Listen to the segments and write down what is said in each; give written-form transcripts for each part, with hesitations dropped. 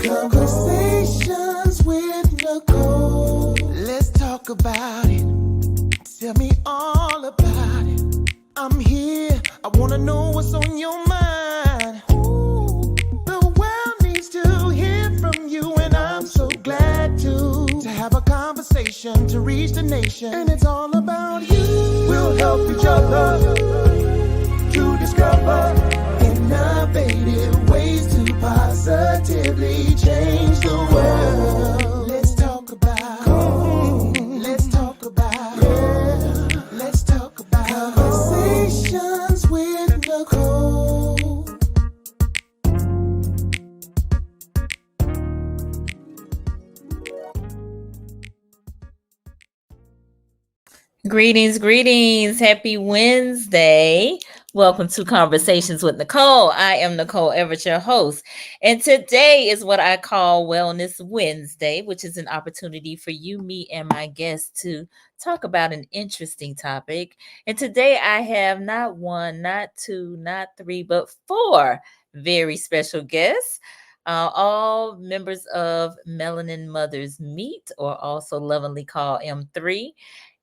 Conversations with Nicole. Let's talk about it. Tell me all about it. I'm here. I want to know what's on your mind. Ooh, the world needs to hear from you, and I'm so glad to have a conversation to reach the nation. And it's all about you. We'll help each other to discover innovative ways to positively change the world. Let's talk about, let's talk about, yeah. Let's talk about conversations with Nicole. Greetings, greetings. Happy Wednesday. Welcome to Conversations with Nicole. I am Nicole Everett, your host. And today is what I call Wellness Wednesday, which is an opportunity for you, me, and my guests to talk about an interesting topic. And today I have not one, not two, not three, but four very special guests. All members of Melanin Mothers Meet, or also lovingly called M3.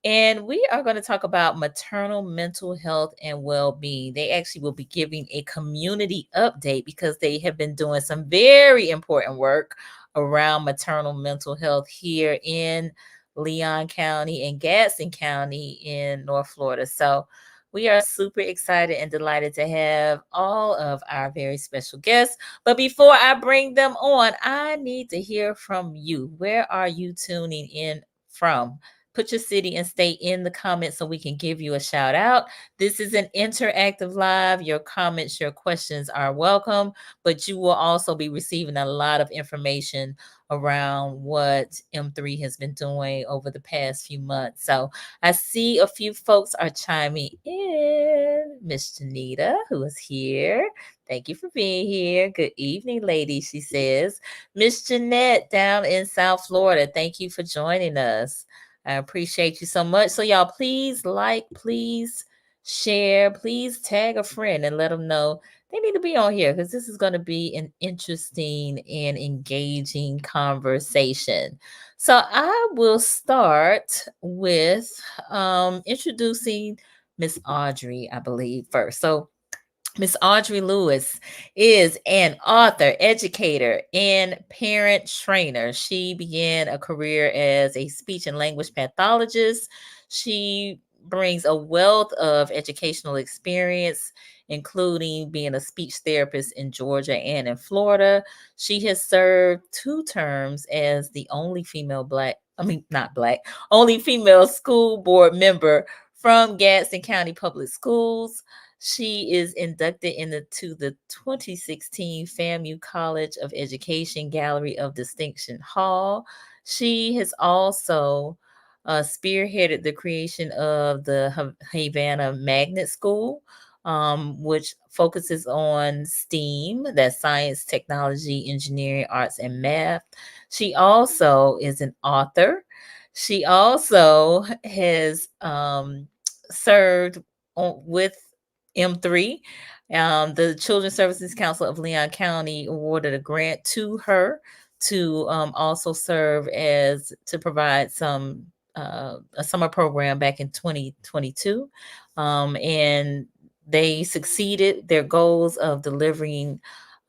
And we are going to talk about maternal mental health and well-being. They actually will be giving a community update because they have been doing some very important work around maternal mental health here in Leon County and Gadsden County in North Florida. So we are super excited and delighted to have all of our very special guests. But before I bring them on, I need to hear from you. Where are you tuning in from? Put your city and state in the comments so we can give you a shout out. This is an interactive live. Your comments, your questions are welcome, but you will also be receiving a lot of information around what M3 has been doing over the past few months. So I see a few folks are chiming in. Miss Janita, who is here. Thank you for being here. Good evening, ladies, she says. Miss Jeanette down in South Florida, thank you for joining us. I appreciate you so much. So y'all, please like, please share, please tag a friend and let them know they need to be on here because this is going to be an interesting and engaging conversation. So I will start with introducing Miss Audrey, I believe, first. So Miss Audrey Lewis is an author, educator, and parent trainer. She began a career as a speech and language pathologist. She brings a wealth of educational experience, including being a speech therapist in Georgia and in Florida. She has served 2 terms as the only female only female school board member from Gadsden County Public Schools. She is inducted into the 2016 FAMU College of Education Gallery of Distinction Hall. She has also spearheaded the creation of the Havana Magnet School, which focuses on STEAM, that's science, technology, engineering, arts, and math. She also is an author. She also has served with M3. The Children's Services Council of Leon County awarded a grant to her to also serve as to provide a summer program back in 2022. And they succeeded their goals of delivering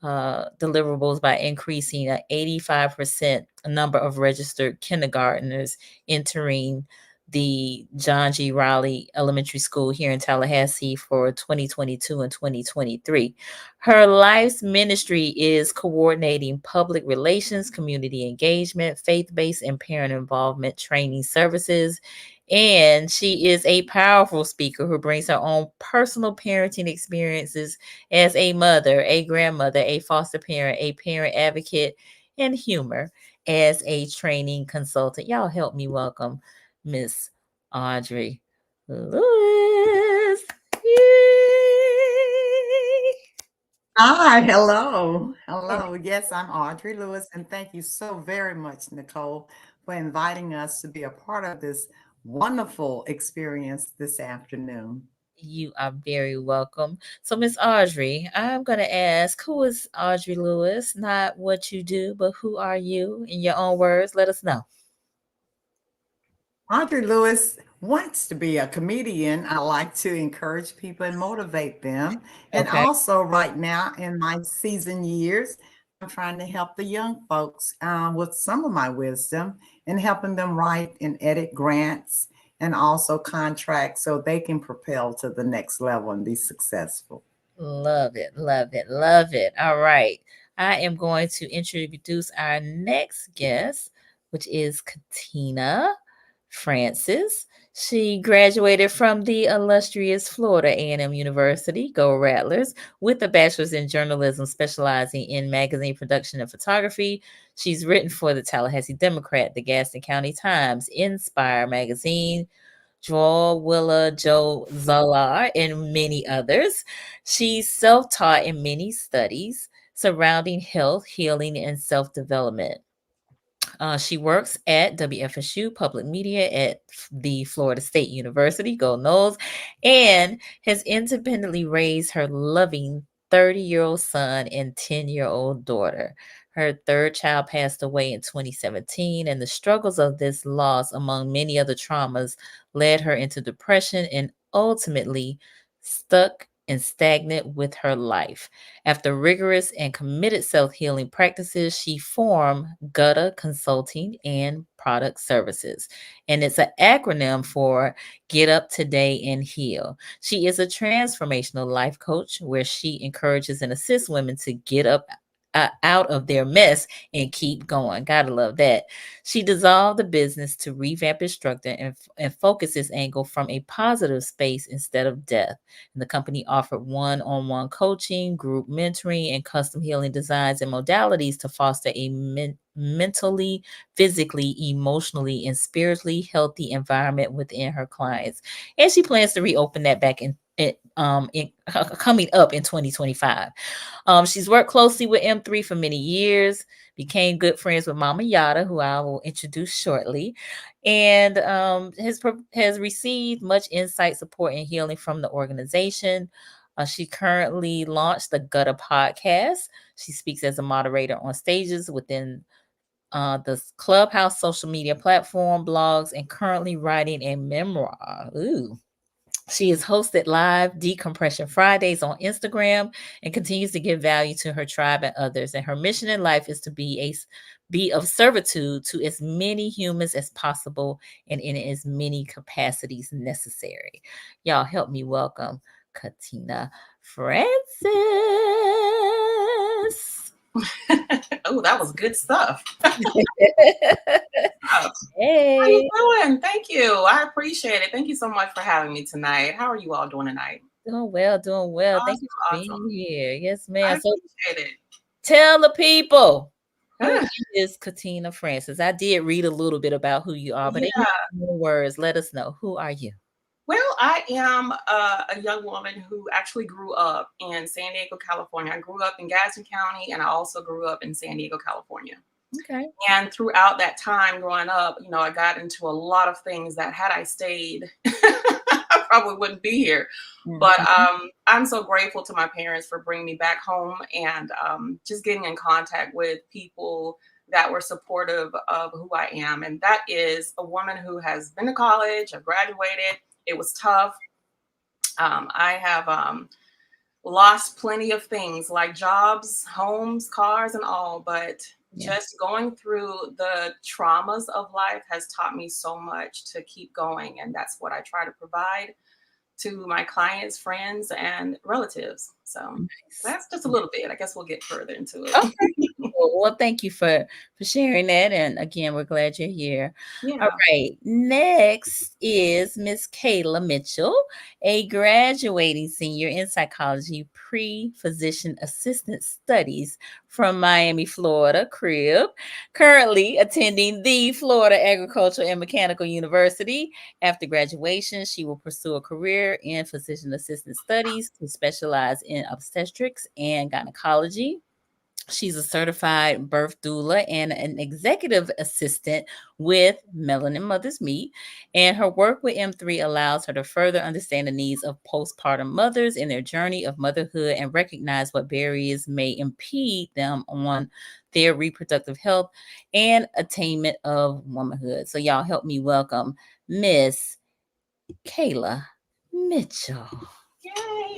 deliverables by increasing an 85% number of registered kindergartners entering the John G. Riley Elementary School here in Tallahassee for 2022 and 2023. Her life's ministry is coordinating public relations, community engagement, faith-based and parent involvement training services. And she is a powerful speaker who brings her own personal parenting experiences as a mother, a grandmother, a foster parent, a parent advocate, and humor as a training consultant. Y'all help me welcome Miss Audrey Lewis. Yay! Hi, hello. Hello. Yes, I'm Audrey Lewis, and thank you so very much, Nicole, for inviting us to be a part of this wonderful experience this afternoon. You are very welcome. So, Miss Audrey, I'm going to ask, who is Audrey Lewis? Not what you do, but who are you? In your own words, let us know. Audrey Lewis wants to be a comedian. I like to encourage people and motivate them. And Okay. also, right now in my season years, I'm trying to help the young folks with some of my wisdom and helping them write and edit grants and also contracts so they can propel to the next level and be successful. Love it, love it, love it. All right. I am going to introduce our next guest, which is Cutina Francis. She graduated from the illustrious Florida A&M University, go Rattlers, with a bachelor's in journalism specializing in magazine production and photography. She's written for the Tallahassee Democrat, the Gaston County Times, Inspire magazine, Joel Willa, Joe Zalar, and many others. She's self taught in many studies surrounding health, healing, and self development. She works at WFSU Public Media at the Florida State University, go Noles, and has independently raised her loving 30-year-old son and 10-year-old daughter. Her third child passed away in 2017, and the struggles of this loss, among many other traumas, led her into depression and ultimately stuck and stagnant with her life. After rigorous and committed self healing practices, she formed Gutta Consulting and Product Services. And it's an acronym for Get Up Today and Heal. She is a transformational life coach where she encourages and assists women to get up out of their mess and keep going. Gotta love that. She dissolved the business to revamp its structure and focus its angle from a positive space instead of death. And the company offered one-on-one coaching, group mentoring, and custom healing designs and modalities to foster a mentally, physically, emotionally, and spiritually healthy environment within her clients. And she plans to reopen that back in coming up in 2025. She's worked closely with M3 for many years, became good friends with Mama Yata, who I will introduce shortly, and has received much insight, support, and healing from the organization. She currently launched the Gutta podcast. She speaks as a moderator on stages within the Clubhouse social media platform, blogs, and currently writing a memoir. Ooh. She has hosted live Decompression Fridays on Instagram and continues to give value to her tribe and others. And her mission in life is to be of servitude to as many humans as possible and in as many capacities necessary. Y'all help me welcome Cutina Francis. Oh, that was good stuff. How you Hey, doing? Thank you. I appreciate it. Thank you so much for having me tonight. How are you all doing tonight? doing well, doing well. Thank you Awesome, for awesome. being here. Yes, I ma'am. So appreciate it. tell the people, who Ah, is Cutina Francis? I did read a little bit about who you are, but in yeah. your own words, let us know, who are you? Well, I am a young woman who actually grew up in San Diego, California. I grew up in Gadsden County, and I also grew up in San Diego, California. Okay. And throughout that time growing up, I got into a lot of things that had I stayed, I probably wouldn't be here. But Mhm. I'm so grateful to my parents for bringing me back home and just getting in contact with people that were supportive of who I am. And that is a woman who has been to college, I've graduated. It was tough. I have lost plenty of things like jobs, homes, cars, and all, but Yeah. just going through the traumas of life has taught me so much to keep going. And that's what I try to provide to my clients, friends, and relatives. So Nice. that's just a little bit. I guess we'll get further into it. Okay. Well, thank you for sharing that. And again, we're glad you're here. All Yeah. right. Next is Miss Kayla Mitchell, a graduating senior in psychology pre-physician assistant studies from Miami, Florida, crib, currently attending the Florida Agricultural and Mechanical University. After graduation, she will pursue a career in physician assistant studies to specialize in obstetrics and gynecology. She's a certified birth doula and an executive assistant with Melanin Mothers Meet. And her work with M3 allows her to further understand the needs of postpartum mothers in their journey of motherhood and recognize what barriers may impede them on their reproductive health and attainment of womanhood. So, y'all help me welcome Miss Kayla Mitchell. Yay!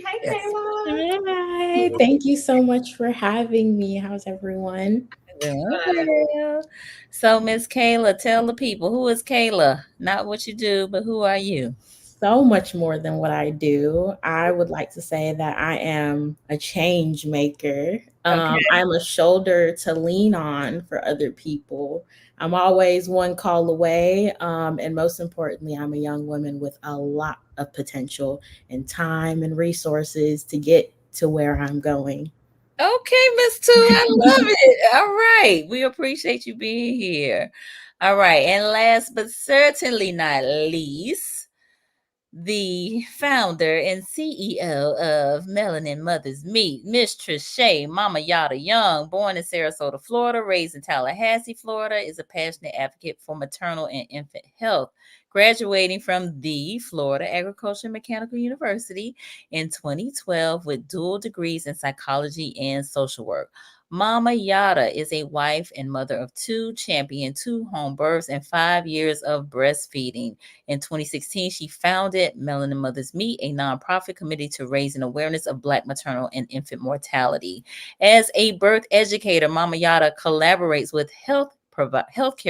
Hey, Yes. Kayla. Hi, thank you so much for having me. How's everyone? Doing Good. well. So, Miss Kayla, tell the people, who is Kayla? Not what you do, but who are you? So much more than what I do. I would like to say that I am a change maker. Okay. I'm a shoulder to lean on for other people. I'm always one call away. And most importantly, I'm a young woman with a lot of potential and time and resources to get to where I'm going. Okay, Miss Two, I love it. All right. We appreciate you being here. All right. And last but certainly not least, the founder and CEO of Melanin Mothers Meet, Miss Trishay, Mama Yata Young, born in Sarasota, Florida, raised in Tallahassee, Florida, is a passionate advocate for maternal and infant health. Graduating from the Florida Agricultural and Mechanical University in 2012 with dual degrees in psychology and social work. Mama Yata is a wife and mother of two, championed 2 home births and 5 years of breastfeeding. In 2016, she founded Melanin Mothers Meet, a nonprofit committed to raising awareness of Black maternal and infant mortality. As a birth educator, Mama Yata collaborates with healthcare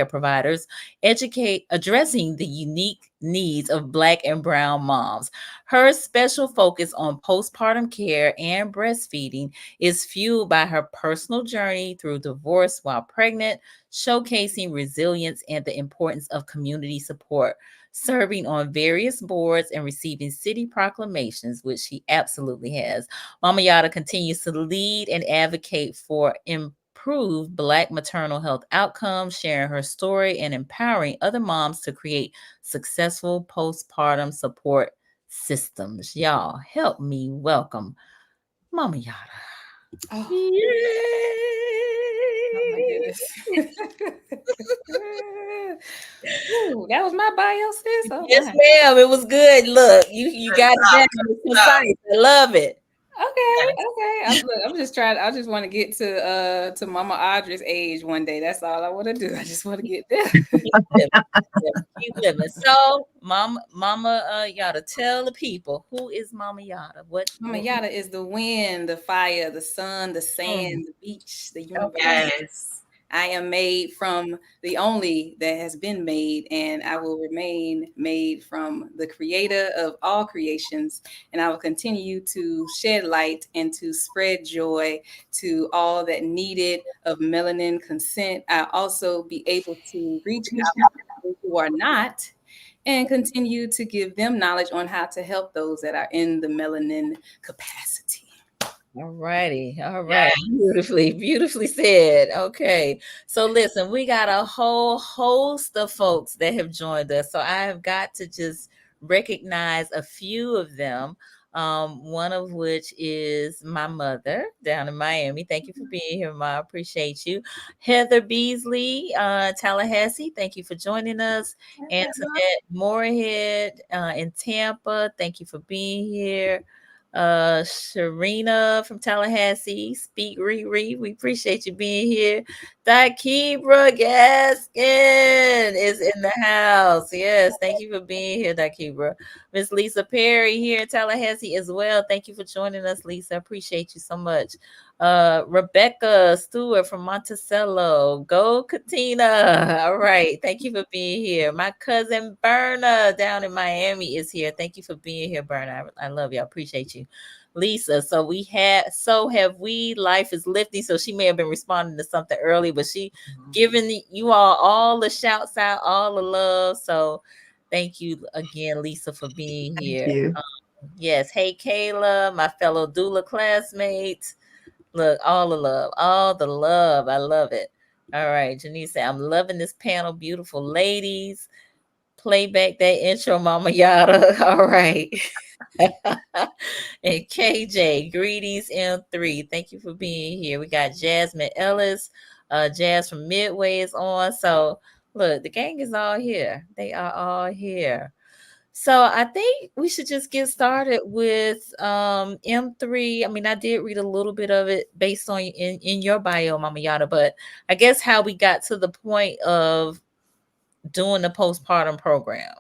providers, addressing the unique needs of Black and Brown moms. Her special focus on postpartum care and breastfeeding is fueled by her personal journey through divorce while pregnant, showcasing resilience and the importance of community support. Serving on various boards and receiving city proclamations, which she absolutely has. Mama Yata continues to lead and advocate for improved Black maternal health outcomes, sharing her story and empowering other moms to create successful postpartum support systems. Y'all, help me welcome Mama Yata. Oh, oh my Yay! goodness. Ooh, that was my bio, sis. Oh Yes, my. ma'am. It was good. Look, you Good got it job. down. It's concise. I love it. Okay. I'm just trying. I just want to get to Mama Audrey's age one day. That's all I want to do. I just want to get there. Keep living. Keep living. So, Mama Yata, tell the people, who is Mama Yata? Mama Yata is the wind, the fire, the sun, the Mm. sand, the beach, the universe. Yes. I am made from the only that has been made, and I will remain made from the creator of all creations. And I will continue to shed light and to spread joy to all that needed of melanin consent. I also be able to reach out to those who are not and continue to give them knowledge on how to help those that are in the melanin capacity. All righty. All right. Beautifully said. Okay. So listen, we got a whole host of folks that have joined us. So I have got to just recognize a few of them. One of which is my mother down in Miami. Thank you for being here, Ma. I appreciate you. Heather Beasley, Tallahassee. Thank you for joining us. Antoinette Moorhead in Tampa. Thank you for being here. Sharina from Tallahassee, Speak Riri, we appreciate you being here. Dakibra Gaskin is in the house. Yes, thank you for being here, Dakibra. Miss Lisa Perry here in Tallahassee as well. Thank you for joining us, Lisa. I appreciate you so much. Rebecca Stewart from Monticello. Go Cutina. All right. Thank you for being here. My cousin Berna down in Miami is here. Thank you for being here, Berna. I love you. I appreciate you. Lisa. So have we. Life is lifting. So she may have been responding to something early, but she giving you all the shouts out, all the love. So thank you again, Lisa, for being here. Thank you. Yes. Hey, Kayla, my fellow doula classmates. Look, all the love, all the love. I love it. All right. Janice said, I'm loving this panel. Beautiful ladies. play back that intro, Mama Yata. All right. And KJ, greetings M3. Thank you for being here. We got Jasmine Ellis, Jazz from Midway is on. So look, the gang is all here. They are all here. So I think we should just get started with M3. I mean, I did read a little bit of it based on in your bio, Mama Yata, but I guess how we got to the point of doing the postpartum program.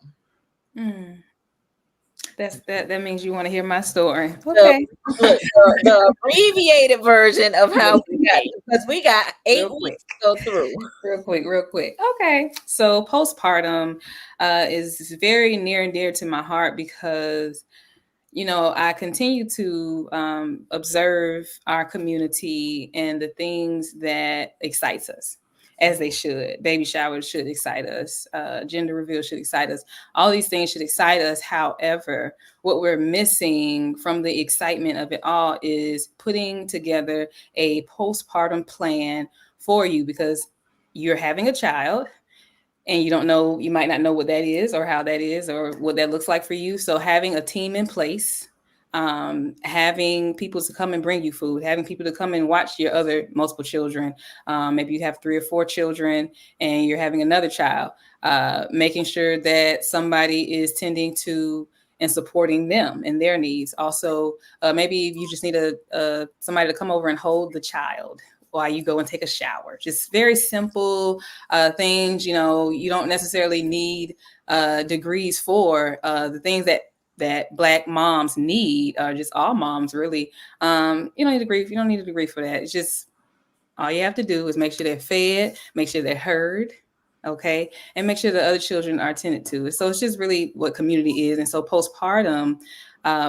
That means you want to hear my story. Okay. The abbreviated version of how we got, because we got 8 weeks to go through. Real quick. Okay. So postpartum is very near and dear to my heart because, you know, I continue to observe our community and the things that excites us, as they should. Baby showers should excite us. Gender reveal should excite us. All these things should excite us. However, what we're missing from the excitement of it all is putting together a postpartum plan for you, because you're having a child and you don't know, you might not know what that is or how that is or what that looks like for you. So having a team in place, having people to come and bring you food, having people to come and watch your other multiple children. Maybe you have 3 or 4 children and you're having another child, making sure that somebody is tending to and supporting them and their needs. Also, maybe you just need somebody to come over and hold the child while you go and take a shower. Just very simple things. You know, you don't necessarily need degrees for the things that Black moms need, or just all moms really. You don't need a degree. You don't need a degree for that. It's just all you have to do is make sure they're fed, make sure they're heard, okay, and make sure the other children are tended to. So it's just really what community is. And so postpartum,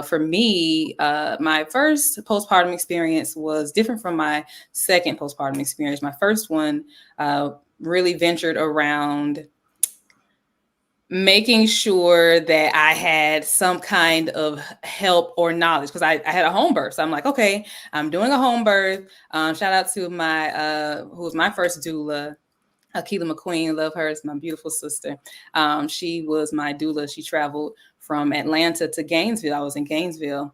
for me, my first postpartum experience was different from my second postpartum experience. My first one really ventured around making sure that I had some kind of help or knowledge, because I had a home birth. So I'm like, okay, I'm doing a home birth. Shout out to my, who was my first doula, Kayla McQueen. Love her. It's my beautiful sister. She was my doula. She traveled from Atlanta to Gainesville. I was in Gainesville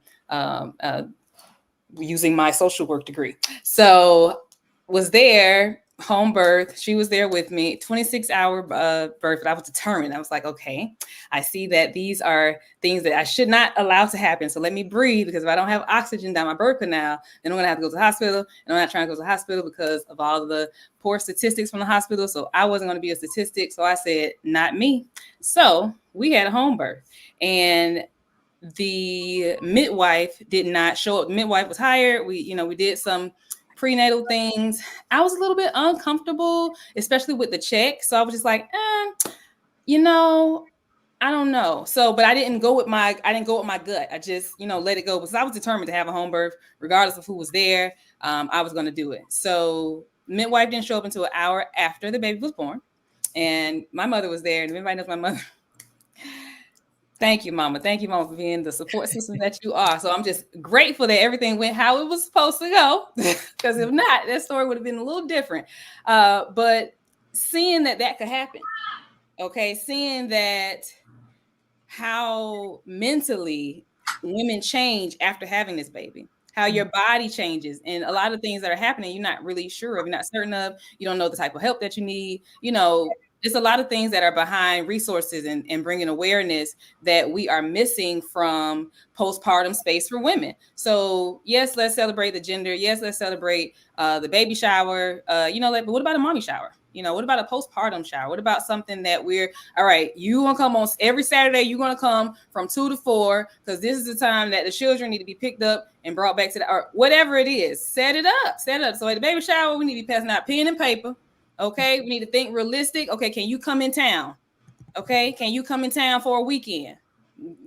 using my social work degree. So was there, home birth. She was there with me, 26-hour birth. But I was determined. I was like, okay, I see that these are things that I should not allow to happen. So let me breathe, because if I don't have oxygen down my birth canal, then I'm going to have to go to the hospital. And I'm not trying to go to the hospital because of all the poor statistics from the hospital. So I wasn't going to be a statistic. So I said, not me. So we had a home birth. And the midwife did not show up. The midwife was hired. We did some prenatal things. I was a little bit uncomfortable, especially with the check. So I was just like, I don't know. So, but I didn't go with my gut. I just, let it go, because I was determined to have a home birth, regardless of who was there. I was going to do it. So midwife didn't show up until an hour after the baby was born. And my mother was there. And if anybody knows my mother, thank you, Mama. Thank you, Mama, for being the support system that you are. So I'm just grateful that everything went how it was supposed to go, because if not, that story would have been a little different. But seeing that could happen, okay, seeing that how mentally women change after having this baby, how your body changes, and a lot of things that are happening you're not really sure of, you're not certain of, you don't know the type of help that you need, There's a lot of things that are behind resources and bringing awareness that we are missing from postpartum space for women. So yes, let's celebrate the gender. Yes, let's celebrate the baby shower. But what about a mommy shower? What about a postpartum shower? What about something that all right, you want to come on every Saturday, you're going to come from 2 to 4, because this is the time that the children need to be picked up and brought back to or whatever it is. Set it up. So at the baby shower, we need to be passing out pen and paper. Okay, we need to think realistic. Okay, can you come in town? Okay, can you come in town for a weekend?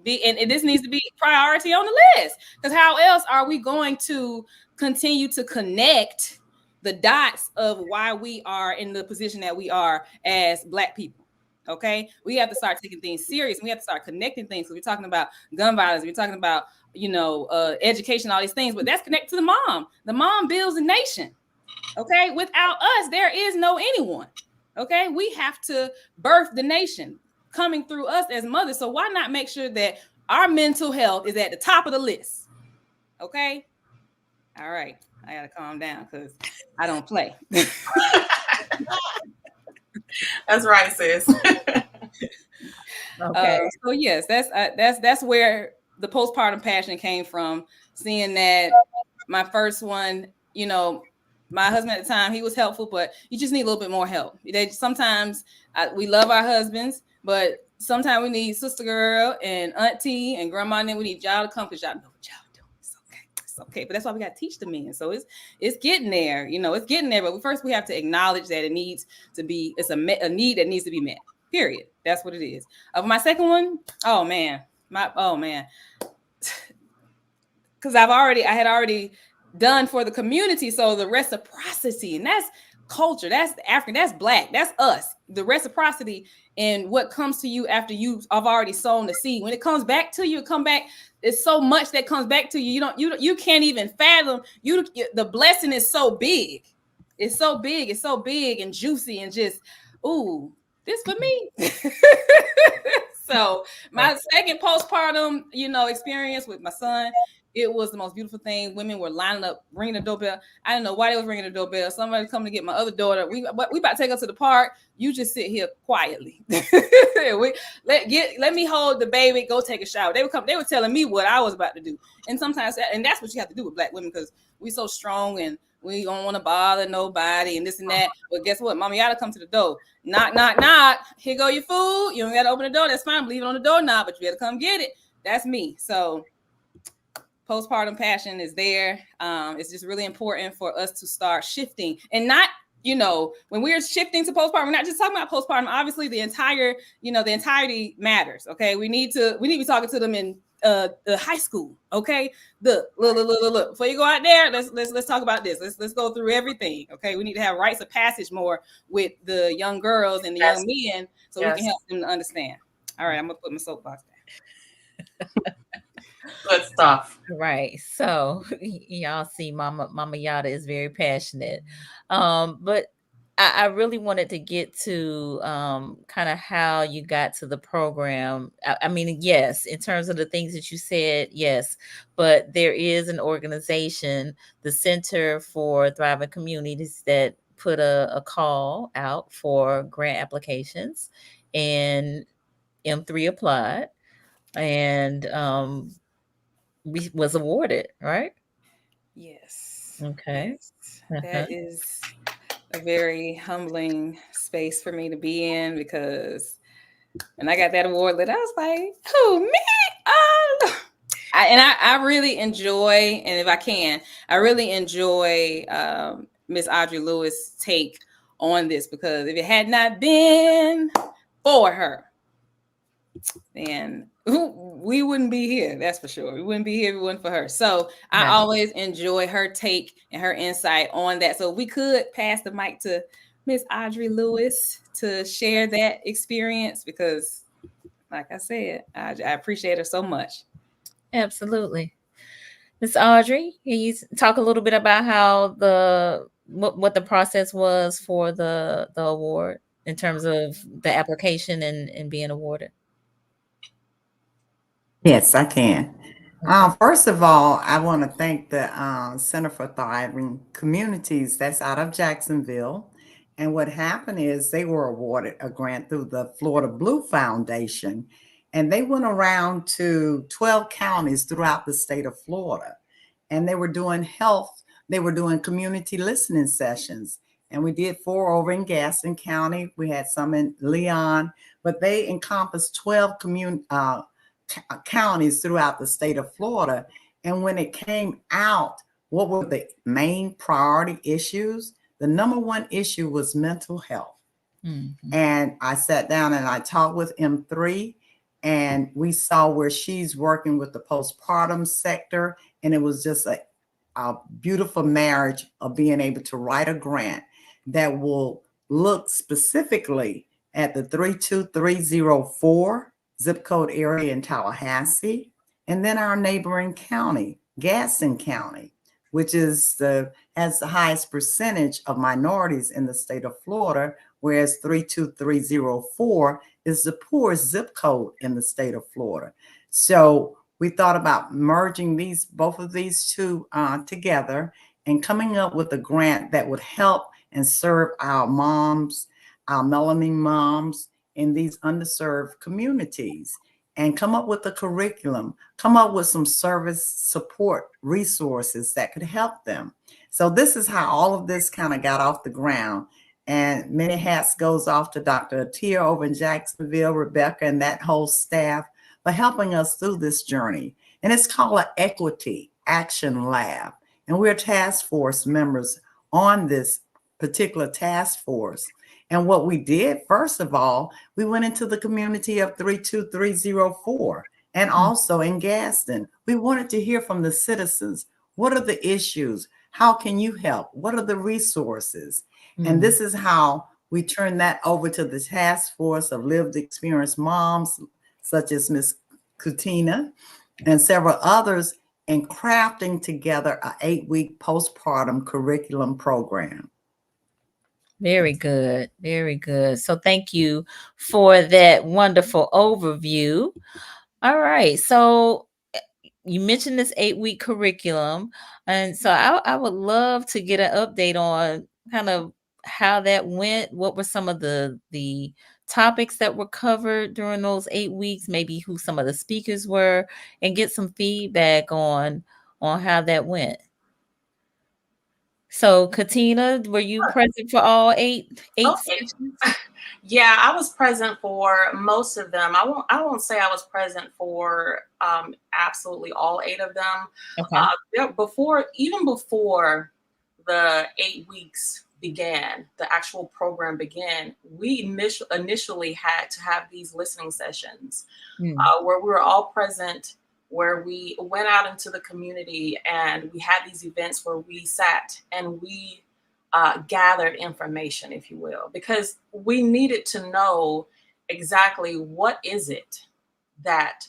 And this needs to be priority on the list, because how else are we going to continue to connect the dots of why we are in the position that we are as Black people? Okay, we have to start taking things serious. We have to start connecting things. So we're talking about gun violence. We're talking about education, all these things, but that's connected to the mom. The mom builds a nation. Okay, without us, there is no anyone. Okay, we have to birth the nation. coming through us as mothers. So why not make sure that our mental health is at the top of the list? Okay. All right. I got to calm down because I don't play. That's right, sis. Okay. So yes, that's where the postpartum passion came from. Seeing that my first one, you know, my husband at the time, he was helpful, but you just need a little bit more help. Sometimes we love our husbands, but sometimes we need sister girl and auntie and grandma, and then we need y'all to come because y'all know what y'all doing. It's okay. But that's why we got to teach the men. So it's getting there, you know, it's getting there. But first we have to acknowledge that it needs to be, it's a need that needs to be met. Period. That's what it is. My second one, because I had already done for the community. So the reciprocity, and that's culture, that's African, that's Black, that's us. The reciprocity and what comes to you after I've already sown the seed. When it comes back to you, it's so much that comes back to you. You can't even fathom. The blessing is so big. It's so big. It's so big and juicy and just, ooh, this for me. So my second postpartum, experience with my son, it was the most beautiful thing. Women were lining up, ringing the doorbell. I didn't know why they was ringing the doorbell. Somebody coming to get my other daughter. We about to take her to the park. You just sit here quietly. Let me hold the baby. Go take a shower. They were telling me what I was about to do. And sometimes, and that's what you have to do with Black women because we so strong and we don't want to bother nobody and this and that. But guess what? Mama Yata come to the door. Knock, knock, knock. Here go your food. You don't got to open the door. That's fine. Leave it on the doorknob, but you better come get it. That's me. So postpartum passion is there. It's just really important for us to start shifting and not, when we're shifting to postpartum, we're not just talking about postpartum. Obviously, the entirety matters. Okay, we need to be talking to them in the high school. Okay, look. Before you go out there, let's talk about this. Let's go through everything. Okay, we need to have rites of passage more with the young girls and the young men, so we can help them to understand. All right, I'm gonna put my soapbox down. Good stuff. Right. So y'all see Mama Yata is very passionate. But I really wanted to get to kind of how you got to the program. I mean, yes, in terms of the things that you said, yes, but there is an organization, the Center for Thriving Communities, that put a call out for grant applications, and M3 applied, and was awarded, right? Yes. Okay. Yes. That is a very humbling space for me to be in because when I got that award, I was like, "Who, me?" I really enjoy, and if I can, I really enjoy Miss Audrey Lewis' take on this because if it had not been for her, then we wouldn't be here. That's for sure. We wouldn't be here if it wasn't for her. So I always enjoy her take and her insight on that. So we could pass the mic to Miss Audrey Lewis to share that experience because, like I said, I appreciate her so much. Absolutely. Miss Audrey, can you talk a little bit about how what the process was for the award in terms of the application and being awarded? Yes, I can. First of all, I want to thank the Center for Thriving Communities that's out of Jacksonville. And what happened is they were awarded a grant through the Florida Blue Foundation. And they went around to 12 counties throughout the state of Florida. And they were doing community listening sessions. And we did 4 over in Gadsden County. We had some in Leon, but they encompassed 12 counties throughout the state of Florida. And when it came out, what were the main priority issues? The number one issue was mental health. Mm-hmm. And I sat down and I talked with M3, and we saw where she's working with the postpartum sector. And it was just a beautiful marriage of being able to write a grant that will look specifically at the 32304 zip code area in Tallahassee, and then our neighboring county, Gadsden County, which has the highest percentage of minorities in the state of Florida, whereas 32304 is the poorest zip code in the state of Florida. So we thought about merging both of these two together and coming up with a grant that would help and serve our moms, our melanin moms in these underserved communities, and come up with a curriculum, come up with some service support resources that could help them. So this is how all of this kind of got off the ground. And many hats goes off to Dr. Atia over in Jacksonville, Rebecca, and that whole staff for helping us through this journey. And it's called an Equity Action Lab. And we're task force members on this particular task force. And what we did, first of all, we went into the community of 32304 and also in Gadsden. We wanted to hear from the citizens. What are the issues? How can you help? What are the resources? And this is how we turn that over to the task force of lived experience moms, such as Miss Cutina and several others, in crafting together an 8-week postpartum curriculum program. Very good. Very good. So thank you for that wonderful overview. All right. So you mentioned this 8-week curriculum. And so I would love to get an update on kind of how that went. What were some of the topics that were covered during those 8 weeks, maybe who some of the speakers were, and get some feedback on how that went. So, Cutina, were you present for all eight sessions? Yeah, I was present for most of them. I won't say I was present for absolutely all 8 of them. Okay. Even before the 8 weeks began, the actual program began, we initially had to have these listening sessions where we were all present, where we went out into the community and we had these events where we sat and we gathered information, if you will, because we needed to know exactly what is it that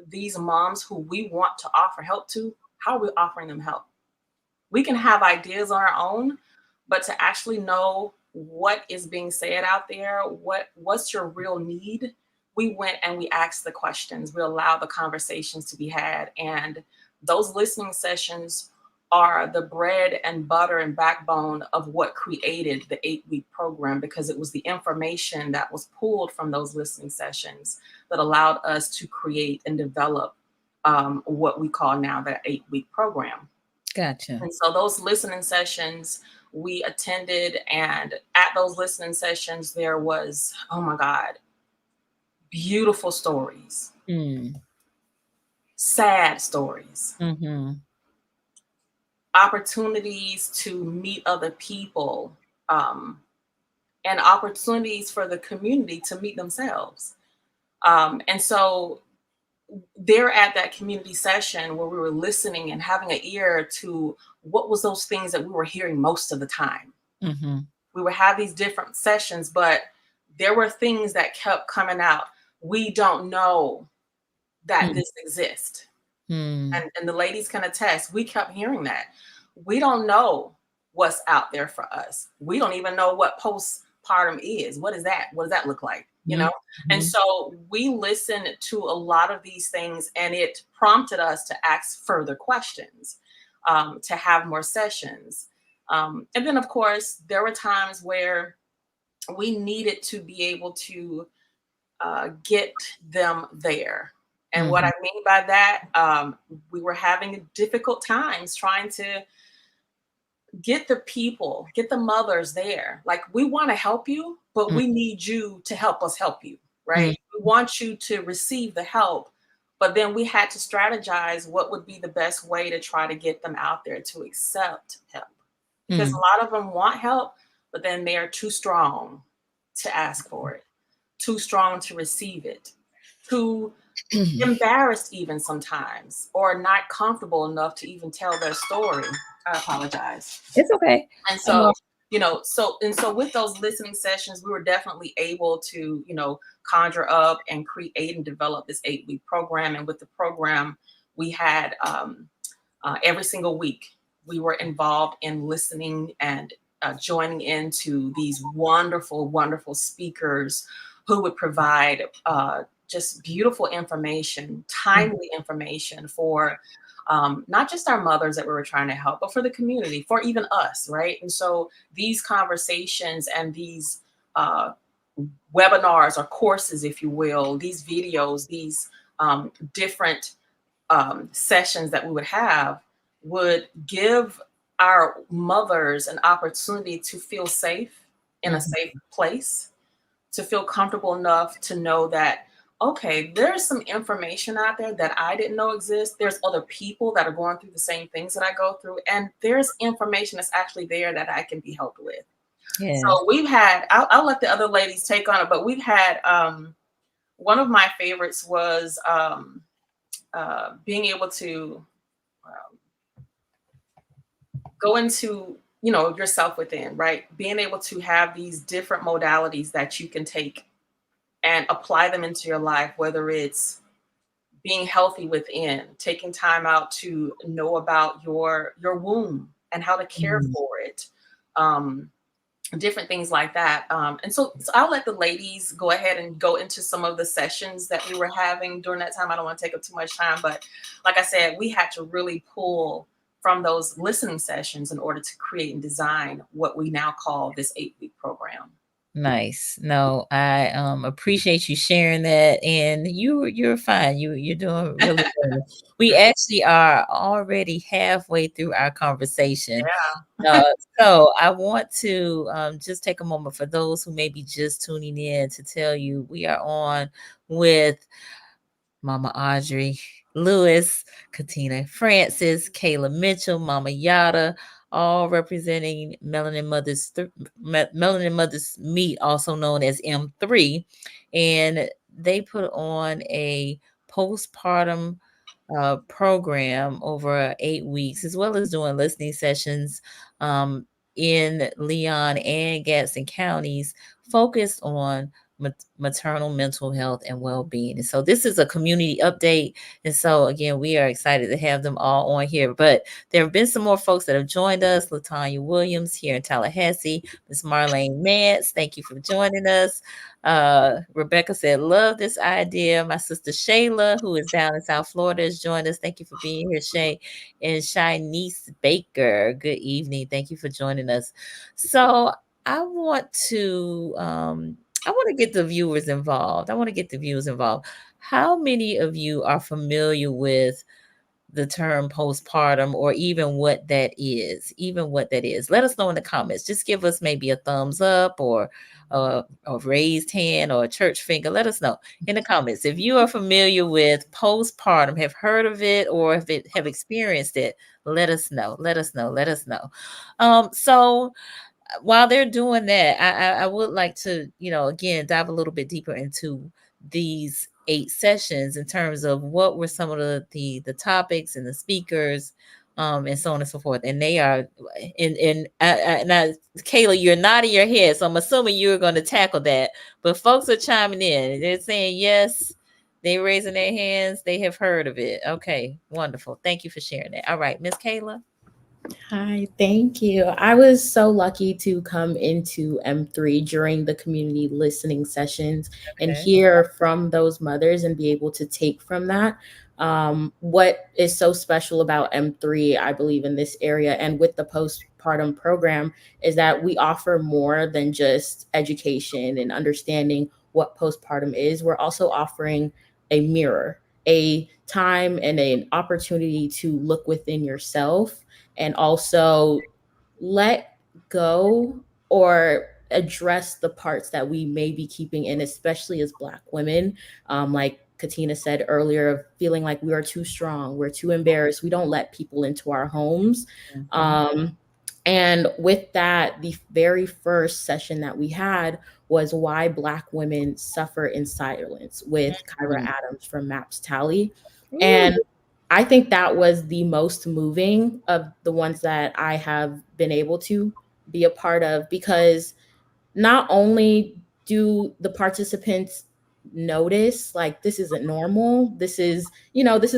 these moms who we want to offer help to, how are we offering them help? We can have ideas on our own, but to actually know what is being said out there, what's your real need, we went and we asked the questions. We allowed the conversations to be had. And those listening sessions are the bread and butter and backbone of what created the 8-week program, because it was the information that was pulled from those listening sessions that allowed us to create and develop what we call now the 8-week program. Gotcha. And so those listening sessions we attended, and at those listening sessions, there was, oh my God, beautiful stories, sad stories, opportunities to meet other people, and opportunities for the community to meet themselves. And so there at that community session where we were listening and having an ear to what was those things that we were hearing most of the time. We would have these different sessions, but there were things that kept coming out. We don't know that this exists. And the ladies can attest, we kept hearing that. We don't know what's out there for us. We don't even know what postpartum is. What is that? What does that look like? You know? And so we listened to a lot of these things, and it prompted us to ask further questions, to have more sessions. And then, of course, there were times where we needed to be able to get them there. And what I mean by that, we were having difficult times trying to get the people, get the mothers there. Like, we want to help you, but we need you to help us help you, right? We want you to receive the help, but then we had to strategize what would be the best way to try to get them out there to accept help. Because a lot of them want help, but then they are too strong to ask for it, too strong to receive it, too embarrassed even sometimes, or not comfortable enough to even tell their story. I apologize. It's okay. And so, so with those listening sessions, we were definitely able to, conjure up and create and develop this 8-week program. And with the program, we had every single week, we were involved in listening and joining into these wonderful, wonderful speakers who would provide just beautiful information, timely information for not just our mothers that we were trying to help, but for the community, for even us, right? And so these conversations and these webinars or courses, if you will, these videos, these different sessions that we would have would give our mothers an opportunity to feel safe in a safe place, to feel comfortable enough to know that, okay, there's some information out there that I didn't know exists. There's other people that are going through the same things that I go through. And there's information that's actually there that I can be helped with. Yeah. So we've had, I'll let the other ladies take on it, but we've had, one of my favorites was being able to go into, you know, yourself within, right? Being able to have these different modalities that you can take and apply them into your life, whether it's being healthy within, taking time out to know about your womb and how to care for it, different things like that. And so I'll let the ladies go ahead and go into some of the sessions that we were having during that time. I don't want to take up too much time, but like I said, we had to really pull from those listening sessions in order to create and design what we now call this 8-week program. Nice. No, I appreciate you sharing that, and you're fine. You're doing really good. We actually are already halfway through our conversation. Yeah. So I want to just take a moment for those who may be just tuning in to tell you we are on with Mama Audrey, Lewis, Cutina Francis, Kayla Mitchell, Mama Yata, all representing Melanin Mothers Meet, also known as M3. And they put on a postpartum program over 8 weeks, as well as doing listening sessions in Leon and Gadsden counties, focused on maternal mental health and well-being. And so this is a community update. And so again, we are excited to have them all on here. But there have been some more folks that have joined us. LaTanya Williams here in Tallahassee, Miss Marlene Mance, thank you for joining us. Rebecca said, love this idea. My sister Shayla, who is down in South Florida, has joined us. Thank you for being here, Shay. And Shanice Baker, good evening. Thank you for joining us. So I want to get the viewers involved. How many of you are familiar with the term postpartum, or even what that is? Let us know in the comments. Just give us maybe a thumbs up or a raised hand or a church finger. Let us know in the comments if you are familiar with postpartum, have heard of it, or have experienced it. Let us know. So while they're doing that, I would like to, again, dive a little bit deeper into these 8 sessions in terms of what were some of the topics and the speakers, and so on and so forth. And they are now, Kayla, you're nodding your head, so I'm assuming you're going to tackle that. But folks are chiming in. They're saying yes. They're raising their hands. They have heard of it. Okay, wonderful. Thank you for sharing that. All right, Miss Kayla. Hi, thank you. I was so lucky to come into M3 during the community listening sessions and hear from those mothers and be able to take from that. What is so special about M3, I believe, in this area and with the postpartum program is that we offer more than just education and understanding what postpartum is. We're also offering a mirror, a time and an opportunity to look within yourself and also let go or address the parts that we may be keeping in, especially as Black women. Like Cutina said earlier, of feeling like we are too strong, we're too embarrassed, we don't let people into our homes. And with that, the very first session that we had was why Black women suffer in silence with Kyra Adams from MAPS Tally. And I think that was the most moving of the ones that I have been able to be a part of, because not only do the participants notice like this isn't normal, this is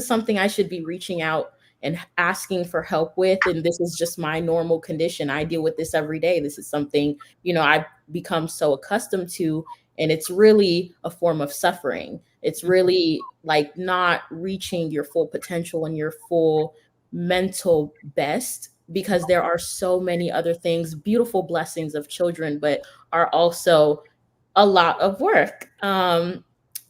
something I should be reaching out and asking for help with. And this is just my normal condition. I deal with this every day. This is something, I've become so accustomed to. And it's really a form of suffering. It's really like not reaching your full potential and your full mental best, because there are so many other things, beautiful blessings of children, but are also a lot of work. And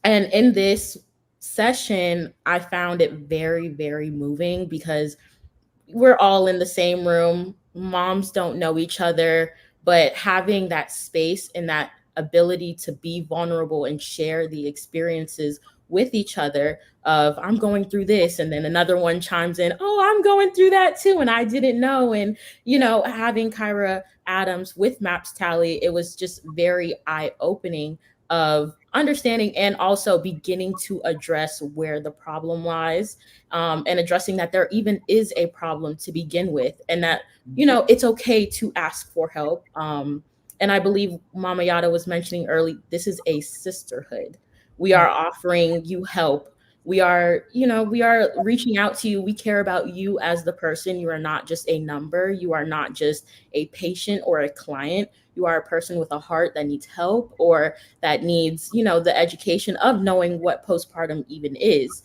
in this session, I found it very, very moving, because we're all in the same room. Moms don't know each other, but having that space and that ability to be vulnerable and share the experiences with each other of, I'm going through this, and then another one chimes in, oh, I'm going through that too, and I didn't know. And having Kyra Adams with Maps Tally, it was just very eye-opening of understanding and also beginning to address where the problem lies, and addressing that there even is a problem to begin with, and that it's okay to ask for help. And I believe Mama Yata was mentioning early, this is a sisterhood. We are offering you help. We are reaching out to you. We care about you as the person. You are not just a number. You are not just a patient or a client. You are a person with a heart that needs help, or that needs, the education of knowing what postpartum even is.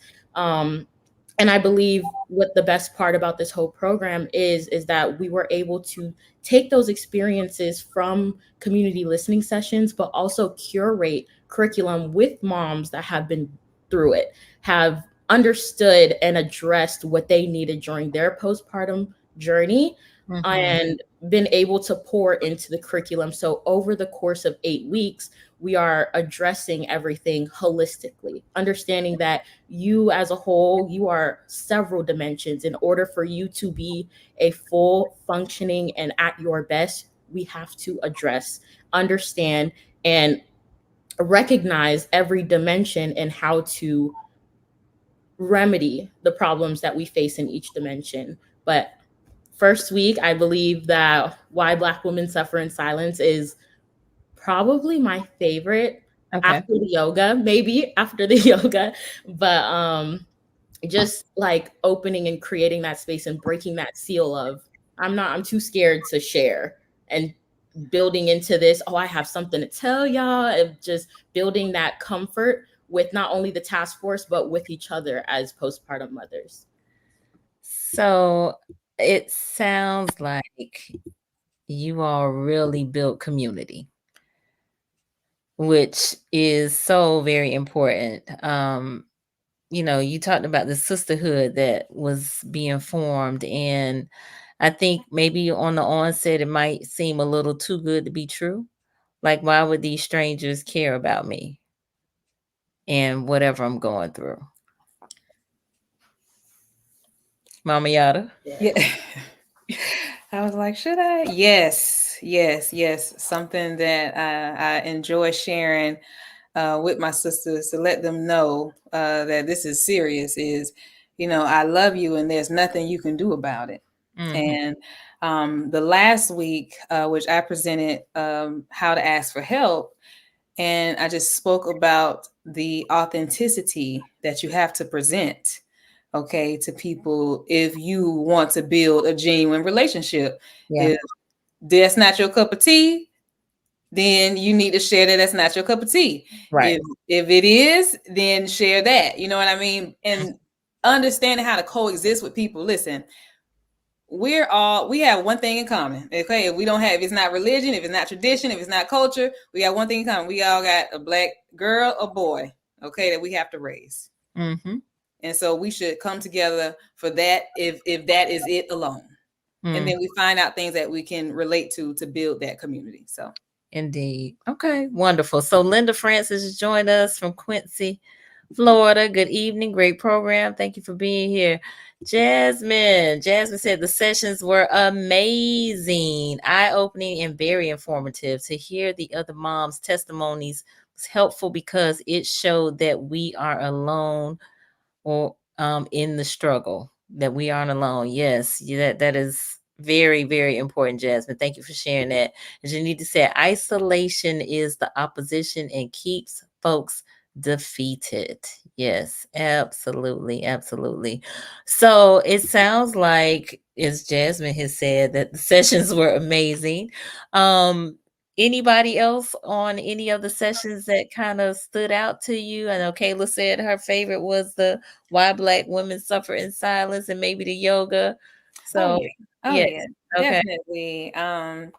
And I believe what the best part about this whole program is that we were able to take those experiences from community listening sessions, but also curate curriculum with moms that have been through it, have understood and addressed what they needed during their postpartum journey, and been able to pour into the curriculum. So over the course of 8 weeks, we are addressing everything holistically, understanding that you as a whole, you are several dimensions. In order for you to be a full functioning and at your best, we have to address, understand, and recognize every dimension and how to remedy the problems that we face in each dimension. But first week, I believe that Why Black Women Suffer in Silence is probably my favorite. Okay. After the yoga, maybe after the yoga, but just like opening and creating that space and breaking that seal of, I'm too scared to share, and building into this, oh, I have something to tell y'all, of just building that comfort with not only the task force, but with each other as postpartum mothers. So it sounds like you all really built community, which is so very important. You talked about the sisterhood that was being formed, and I think maybe on the onset it might seem a little too good to be true. Like, why would these strangers care about me and whatever I'm going through? Mama Yata? Yeah. I was like, should I? Yes. Something that I enjoy sharing with my sisters, to let them know that this is serious, is, I love you and there's nothing you can do about it. And the last week, which I presented how to ask for help, and I just spoke about the authenticity that you have to present, okay, to people if you want to build a genuine relationship. Yeah. If that's not your cup of tea, then you need to share that that's not your cup of tea. Right. If it is, then share that. You know what I mean? And understanding how to coexist with people. Listen, we have one thing in common. Okay, if it's not religion, if it's not tradition, if it's not culture, we have one thing in common. We all got a Black girl or boy, okay, that we have to raise. And so we should come together for that, if that is it alone. And then we find out things that we can relate to build that community. So Indeed. Okay, wonderful. So Linda Francis has joined us from Quincy, Florida. Good evening. Great program. Thank you for being here. Jasmine said the sessions were amazing, eye-opening, and very informative. To hear the other moms' testimonies was helpful because it showed that we are alone, or in the struggle, that we aren't alone. Yes, that is very, very important, Jasmine. Thank you for sharing that. As Janita said, isolation is the opposition and keeps folks defeated. Yes, absolutely, absolutely. So it sounds like, as Jasmine has said, that the sessions were amazing. Anybody else on any of the sessions that kind of stood out to you? I know Kayla said her favorite was the Why Black Women Suffer in Silence, and maybe the yoga. Oh So yeah. Oh yes, yeah. okay. Definitely.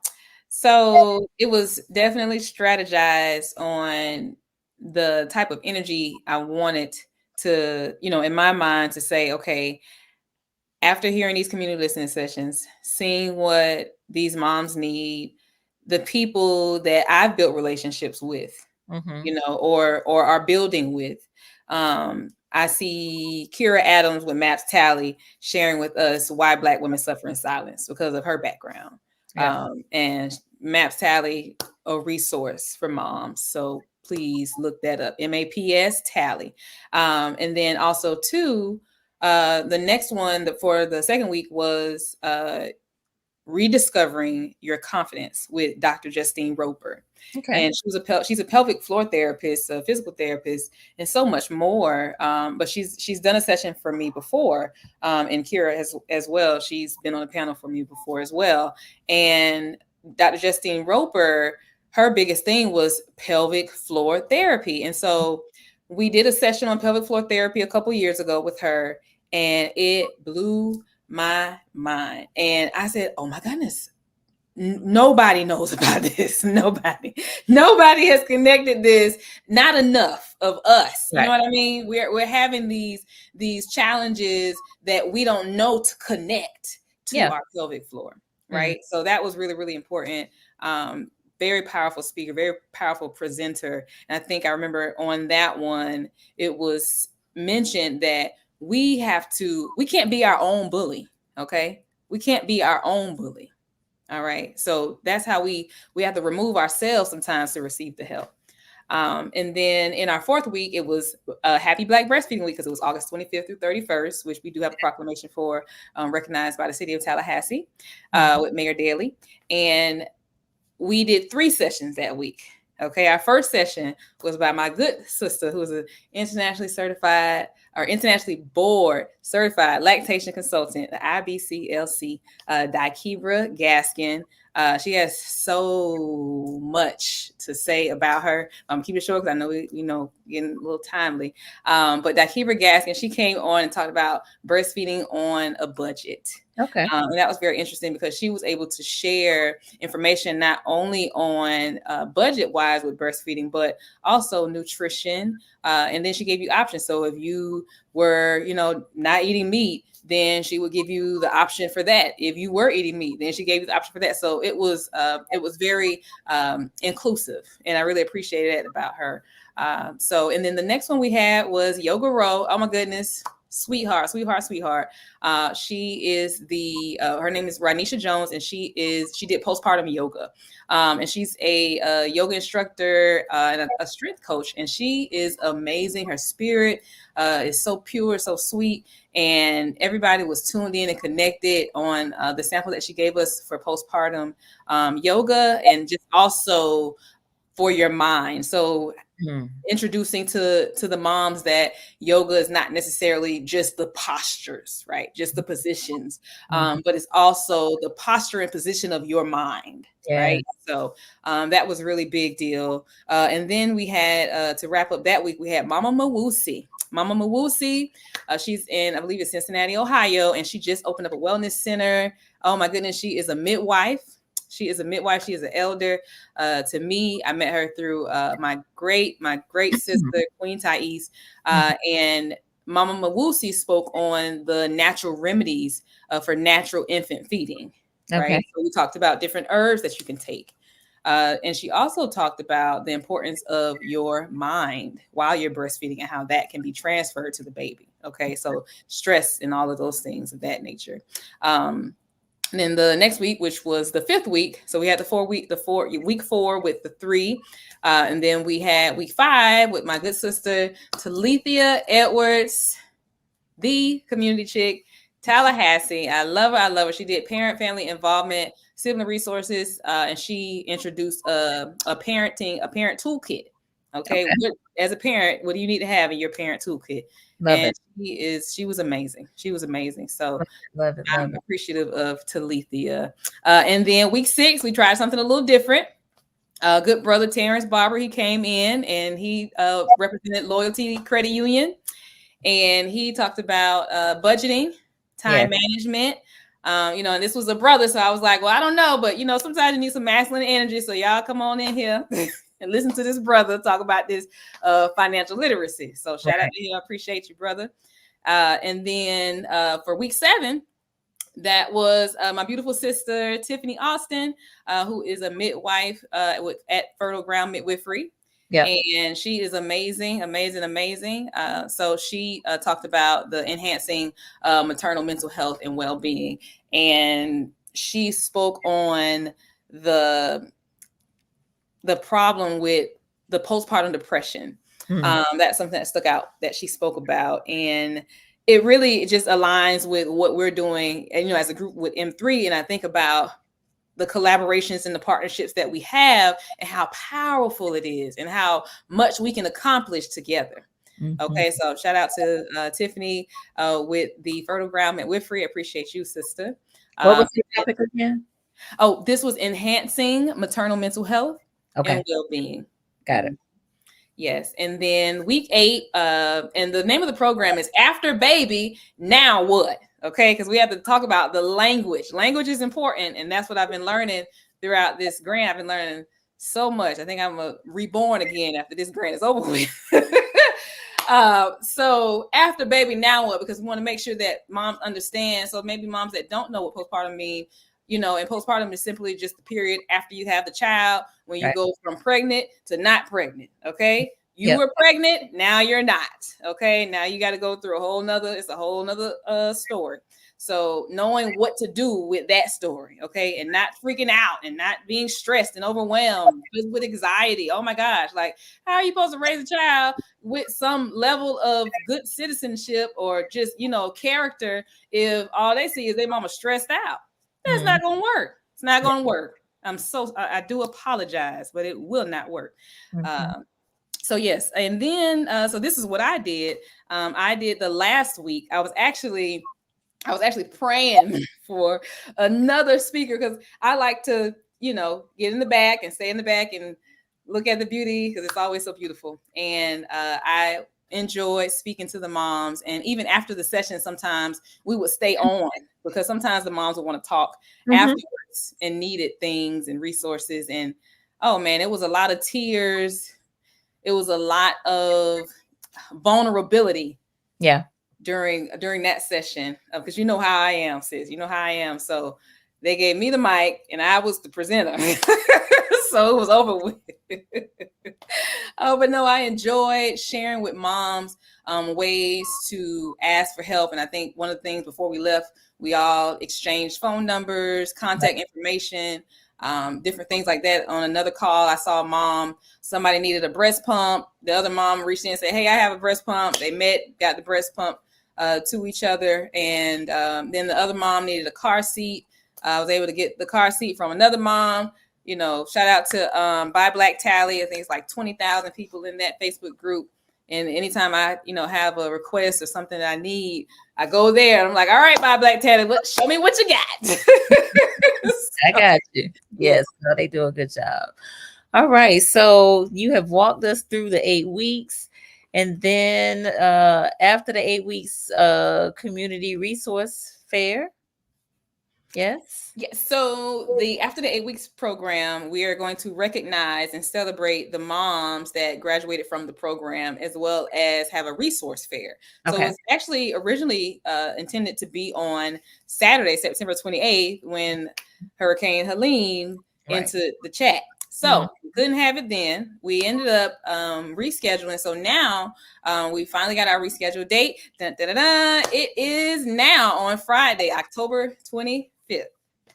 So it was definitely strategized on the type of energy I wanted to, in my mind to say, okay, after hearing these community listening sessions, seeing what these moms need, the people that I've built relationships with, Mm-hmm. or are building with. I see Kira Adams with Maps Tally sharing with us why Black women suffer in silence because of her background. Yeah. And Maps Tally, a resource for moms. So please look that up. MAPS Tally. And then also too, the next one for the second week was rediscovering your confidence with Dr. Justine Roper. Okay. And she's a pelvic floor therapist, a physical therapist, and so much more. But she's done a session for me before, and Kira as well. She's been on a panel for me before as well. And Dr. Justine Roper, her biggest thing was pelvic floor therapy, and so we did a session on pelvic floor therapy a couple years ago with her, and it blew my mind. And I said, oh my goodness, nobody knows about this. Nobody has connected this. Not enough of us. You know what I mean? We're having these challenges that we don't know to connect to our pelvic floor. Right. Mm-hmm. So that was really, really important. Very powerful speaker, very powerful presenter. And I think I remember on that one, it was mentioned that we can't be our own bully. Okay. We can't be our own bully. All right. So that's how we have to remove ourselves sometimes to receive the help. And then in our fourth week, it was Happy Black Breastfeeding Week because it was August 25th through 31st, which we do have a proclamation for, recognized by the city of Tallahassee with Mayor Daley. And we did 3 sessions that week. Okay, our first session was by my good sister, who is an internationally certified or internationally board certified lactation consultant, the IBCLC, Dikebra Gadsden. She has so much to say about her. Keep it short because I know getting a little timely. But Dikebra Gadsden, she came on and talked about breastfeeding on a budget. Okay. And that was very interesting because she was able to share information not only on budget-wise with breastfeeding, but also nutrition. And then she gave you options. So if you were, not eating meat, then she would give you the option for that. If you were eating meat, then she gave you the option for that. So it was very inclusive, and I really appreciated that about her. And then the next one we had was Yoga Row. Oh my goodness. Sweetheart. She is her name is Ranisha Jones, and she did postpartum yoga. And she's a yoga instructor and a strength coach, and she is amazing. Her spirit is so pure, so sweet, and everybody was tuned in and connected on the sample that she gave us for postpartum yoga, and just also for your mind. So introducing to the moms that yoga is not necessarily just the postures, right? Just the positions, but it's also the posture and position of your mind, right? So that was a really big deal. And then we had, to wrap up that week, we had Mama Mawusi. She's in, I believe it's Cincinnati, Ohio, and she just opened up a wellness center. Oh my goodness, she is a midwife. She is an elder to me. I met her through my great sister, Queen Thais, and Mama Mawusi spoke on the natural remedies for natural infant feeding. Okay. Right. So we talked about different herbs that you can take. And she also talked about the importance of your mind while you're breastfeeding and how that can be transferred to the baby. Okay. So stress and all of those things of that nature. And then the next week, which was the 5th week, so we had week 4 with the 3, and then we had week 5 with my good sister Talithia Edwards, the community chick, Tallahassee. I love her. She did parent family involvement, sibling resources, and she introduced a parent toolkit. Okay. As a parent, what do you need to have in your parent toolkit? Love And it. she was amazing. She was amazing. So Love it. I'm appreciative of Talithia. And then week 6, we tried something a little different. Good brother Terrence Barber, he came in and he represented Loyalty Credit Union. And he talked about budgeting, time management. And this was a brother. So I was like, well, I don't know, but sometimes you need some masculine energy. So y'all come on in here and listen to this brother talk about this financial literacy. So shout out to you. I appreciate you, brother. And then for week 7, that was my beautiful sister, Tiffany Austin, who is a midwife at Fertile Ground Midwifery. Yeah. And she is amazing. So she talked about the enhancing maternal mental health and well-being. And she spoke on the problem with the postpartum depression. That's something that stuck out that she spoke about. And it really just aligns with what we're doing, and as a group with M3. And I think about the collaborations and the partnerships that we have, and how powerful it is, and how much we can accomplish together. Okay, so shout out to Tiffany with the Fertile Ground Midwifery. I appreciate you, sister. What was the topic again? Oh, this was enhancing maternal mental health and well-being. Got it. Yes. And then week 8, and the name of the program is After Baby, Now What? Okay, because we have to talk about the language. Language is important, and that's what I've been learning throughout this grant. I've been learning so much. I think I'm reborn again after this grant is over with. So after baby, now what? Because we want to make sure that moms understand. So maybe moms that don't know what postpartum means, and postpartum is simply just the period after you have the child, when you go from pregnant to not pregnant. Okay. You were pregnant. Now you're not. Okay. Now you got to go through it's a whole nother story. So knowing what to do with that story. Okay. And not freaking out and not being stressed and overwhelmed with anxiety. Oh my gosh. Like, how are you supposed to raise a child with some level of good citizenship or just, character if all they see is their mama stressed out? That's not going to work. It's not going to work. I do apologize, but it will not work. So yes. And then, so this is what I did. I did the last week. I was actually praying for another speaker, because I like to, get in the back and stay in the back and look at the beauty, because it's always so beautiful. And I enjoyed speaking to the moms. And even after the session, sometimes we would stay on, because sometimes the moms would want to talk afterwards and needed things and resources. And oh man, it was a lot of tears. It was a lot of vulnerability. Yeah. During that session, because you know how I am, sis. You know how I am. So they gave me the mic and I was the presenter. So it was over with. But no, I enjoyed sharing with moms ways to ask for help. And I think one of the things before we left, we all exchanged phone numbers, contact information, different things like that. On another call, I saw a mom, somebody needed a breast pump. The other mom reached in and said, hey, I have a breast pump. They met, got the breast pump to each other. And then the other mom needed a car seat. I was able to get the car seat from another mom. Shout out to Buy Black Tally. I think it's like 20,000 people in that Facebook group. And anytime I, have a request or something that I need, I go there. I'm like, all right, Buy Black Tally, show me what you got. I got you. Yes, no, they do a good job. All right. So you have walked us through the 8 weeks. And then after the 8 weeks, community resource fair. Yes. Yes. So after the 8 weeks program, we are going to recognize and celebrate the moms that graduated from the program, as well as have a resource fair. So it's actually originally intended to be on Saturday, September 28th, when Hurricane Helene entered the chat. So we couldn't have it then. We ended up rescheduling. So now we finally got our rescheduled date. Dun, dun, dun, dun. It is now on Friday, October 25th.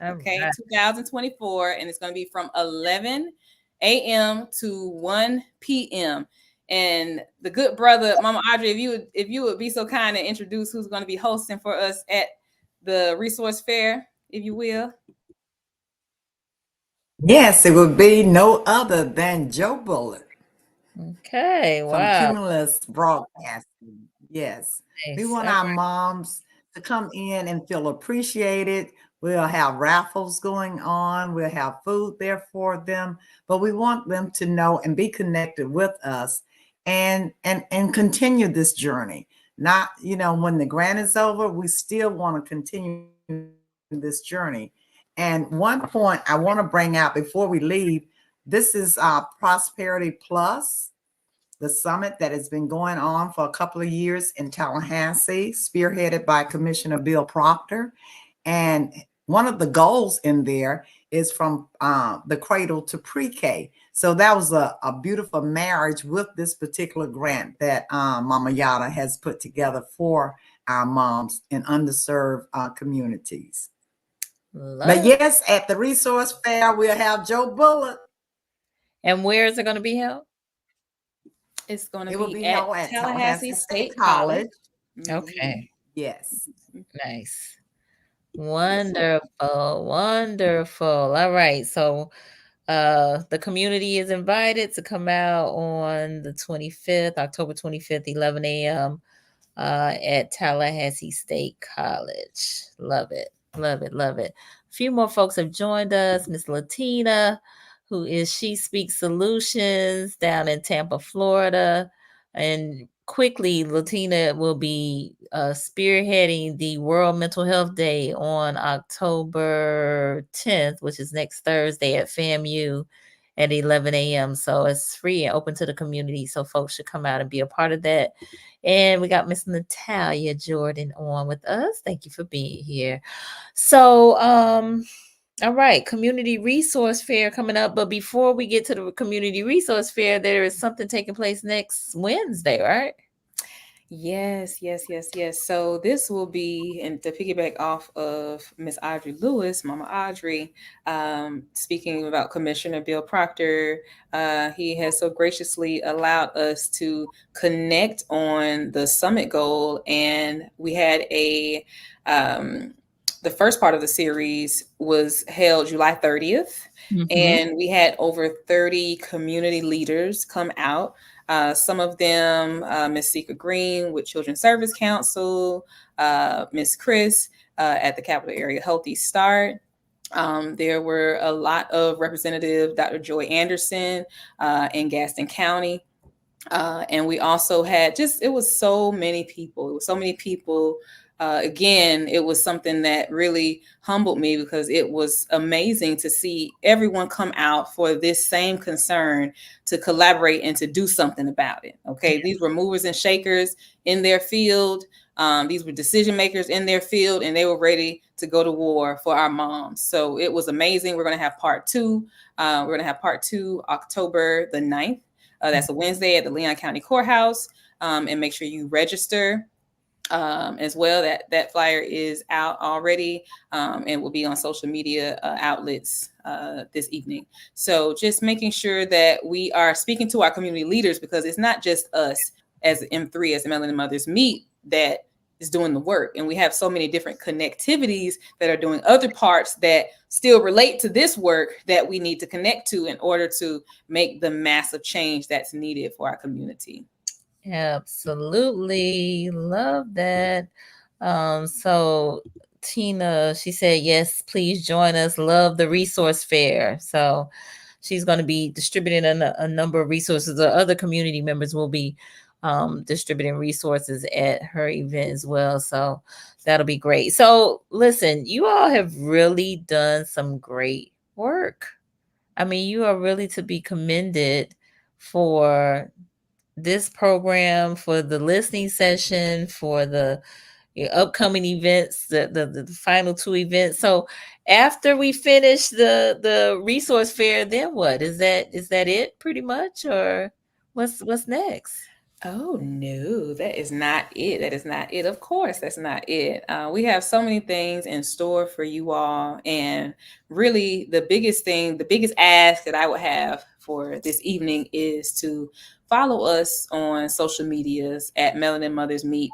Okay, 2024. And it's going to be from 11 a.m. to 1 p.m. And the good brother, Mama Audrey, if you would be so kind to introduce who's going to be hosting for us at the resource fair, if you will. Yes, it would be no other than Joe Bullitt. Okay. Some Wow. cumulus broadcasting. Yes. We Nice. want our moms to come in and feel appreciated. We'll have raffles going on. We'll have food there for them, but we want them to know and be connected with us and continue this journey. Not, when the grant is over, we still want to continue this journey. And one point I want to bring out before we leave, this is Prosperity Plus, the summit that has been going on for a couple of years in Tallahassee, spearheaded by Commissioner Bill Proctor. And one of the goals in there is from the cradle to pre-K. So that was a beautiful marriage with this particular grant that Mama Yata has put together for our moms in underserved communities. But yes, at the resource fair, we'll have Joe Bullock. And where is it going to be held? It's going to It will be be at held at Tallahassee State College. Okay. Yes. Nice. Wonderful. Wonderful. All right. So the community is invited to come out on the 25th, October 25th, 11 a.m. At Tallahassee State College. Love it. Love it. Love it. A few more folks have joined us. Miss Latina, who is She Speaks Solutions down in Tampa, Florida. And quickly, Latina will be spearheading the World Mental Health Day on October 10th, which is next Thursday at FAMU at 11 a.m. So it's free and open to the community. So folks should come out and be a part of that. And we got Miss Natalia Jordan on with us. Thank you for being here. So, all right, community resource fair coming up. But before we get to the community resource fair, there is something taking place next Wednesday, right? Yes. So this will be, and to piggyback off of Miss Audrey Lewis, Mama Audrey, speaking about Commissioner Bill Proctor, he has so graciously allowed us to connect on the summit goal, and we had the first part of the series was held July 30th, and we had over 30 community leaders come out. Some of them, Miss Sika Green with Children's Service Council, Miss Chris at the Capital Area Healthy Start. There were a lot of representative Dr. Joy Anderson in Gadsden County. And we also had it was so many people. It was so many people. Again, it was something that really humbled me because it was amazing to see everyone come out for this same concern to collaborate and to do something about it. Okay, these were movers and shakers in their field. These were decision makers in their field, and they were ready to go to war for our moms. So it was amazing. We're going to have part two. We're going to have part two October the 9th. That's a Wednesday at the Leon County Courthouse. And make sure you register as well. That flyer is out already and will be on social media outlets this evening. So just making sure that we are speaking to our community leaders, because it's not just us as M3, as the Melanin Mothers Meet, that is doing the work. And we have so many different connectivities that are doing other parts that still relate to this work that we need to connect to in order to make the massive change that's needed for our community. Absolutely. Love that. So Tina, she said, yes, please join us. Love the resource fair. So she's going to be distributing a number of resources. The other community members will be distributing resources at her event as well. So that'll be great. So listen, you all have really done some great work. I mean, you are really to be commended for this program, for the listening session, for the upcoming events, the final two events. So after we finish the resource fair, then what? Is that it pretty much, or what's next? Oh, no, that is not it. That is not it. Of course, that's not it. We have so many things in store for you all. And really, the biggest ask that I would have for this evening is to follow us on social medias at Melanin Mothers Meet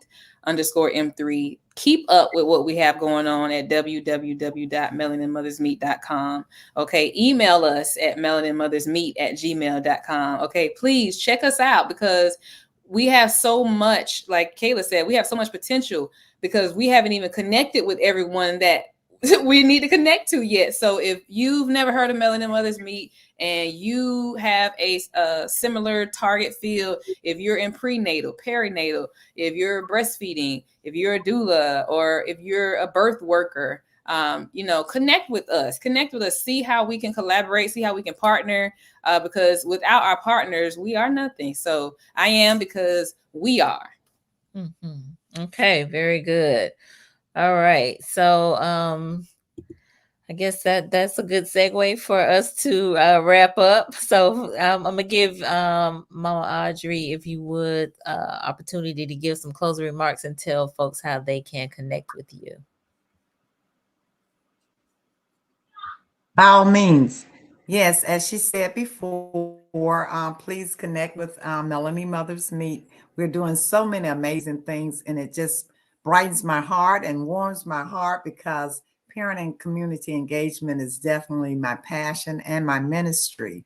_M3. Keep up with what we have going on at www.melaninmothersmeet.com. Okay, email us at melaninmothersmeet@gmail.com. Okay, please check us out because we have so much, like Kayla said, we have so much potential because we haven't even connected with everyone that we need to connect to yet. So if you've never heard of Melanin Mothers Meet and you have a similar target field, if you're in prenatal, perinatal, if you're breastfeeding, if you're a doula, or if you're a birth worker, connect with us, see how we can collaborate, see how we can partner, because without our partners, we are nothing. So I am because we are. Mm-hmm. Okay, very good. All right. So I guess that's a good segue for us to wrap up. So I'm gonna give Mama Audrey, if you would, opportunity to give some closing remarks and tell folks how they can connect with you. By all means. Yes, as she said before, please connect with Melanin Mothers Meet. We're doing so many amazing things, and it just brightens my heart and warms my heart because parent and community engagement is definitely my passion and my ministry.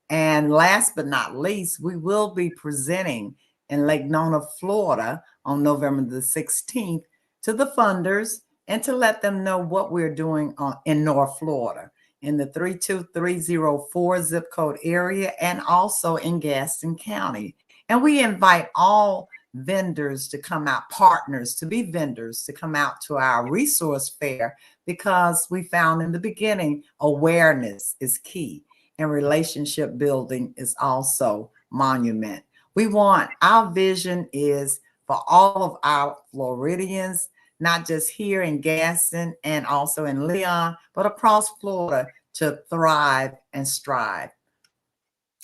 And last but not least, we will be presenting in Lake Nona, Florida on November the 16th to the funders and to let them know what we're doing in North Florida, in the 32304 zip code area, and also in Gadsden County. And we invite all vendors to come out, partners to be vendors to come out to our resource fair, because we found in the beginning awareness is key and relationship building is also monument. Our vision is for all of our Floridians, not just here in Gadsden and also in Leon, but across Florida, to thrive and strive.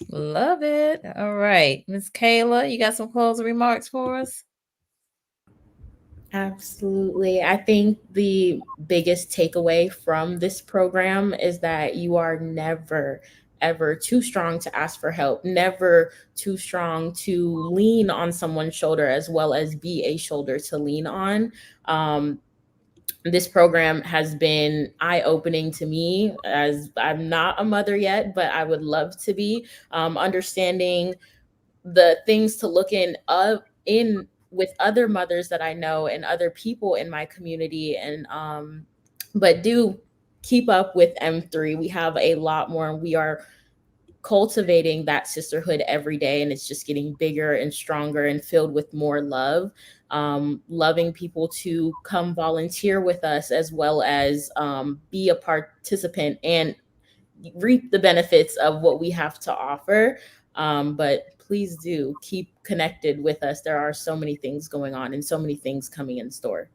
Love it. All right. Miss Kayla, you got some closing remarks for us? Absolutely. I think the biggest takeaway from this program is that you are never, ever too strong to ask for help, never too strong to lean on someone's shoulder, as well as be a shoulder to lean on. This program has been eye-opening to me, as I'm not a mother yet, but I would love to be, understanding the things to look in with other mothers that I know and other people in my community. And but do keep up with M3. We have a lot more, and we are cultivating that sisterhood every day, and it's just getting bigger and stronger and filled with more love. Loving people to come volunteer with us, as well as be a participant and reap the benefits of what we have to offer. But please do keep connected with us. There are so many things going on and so many things coming in store.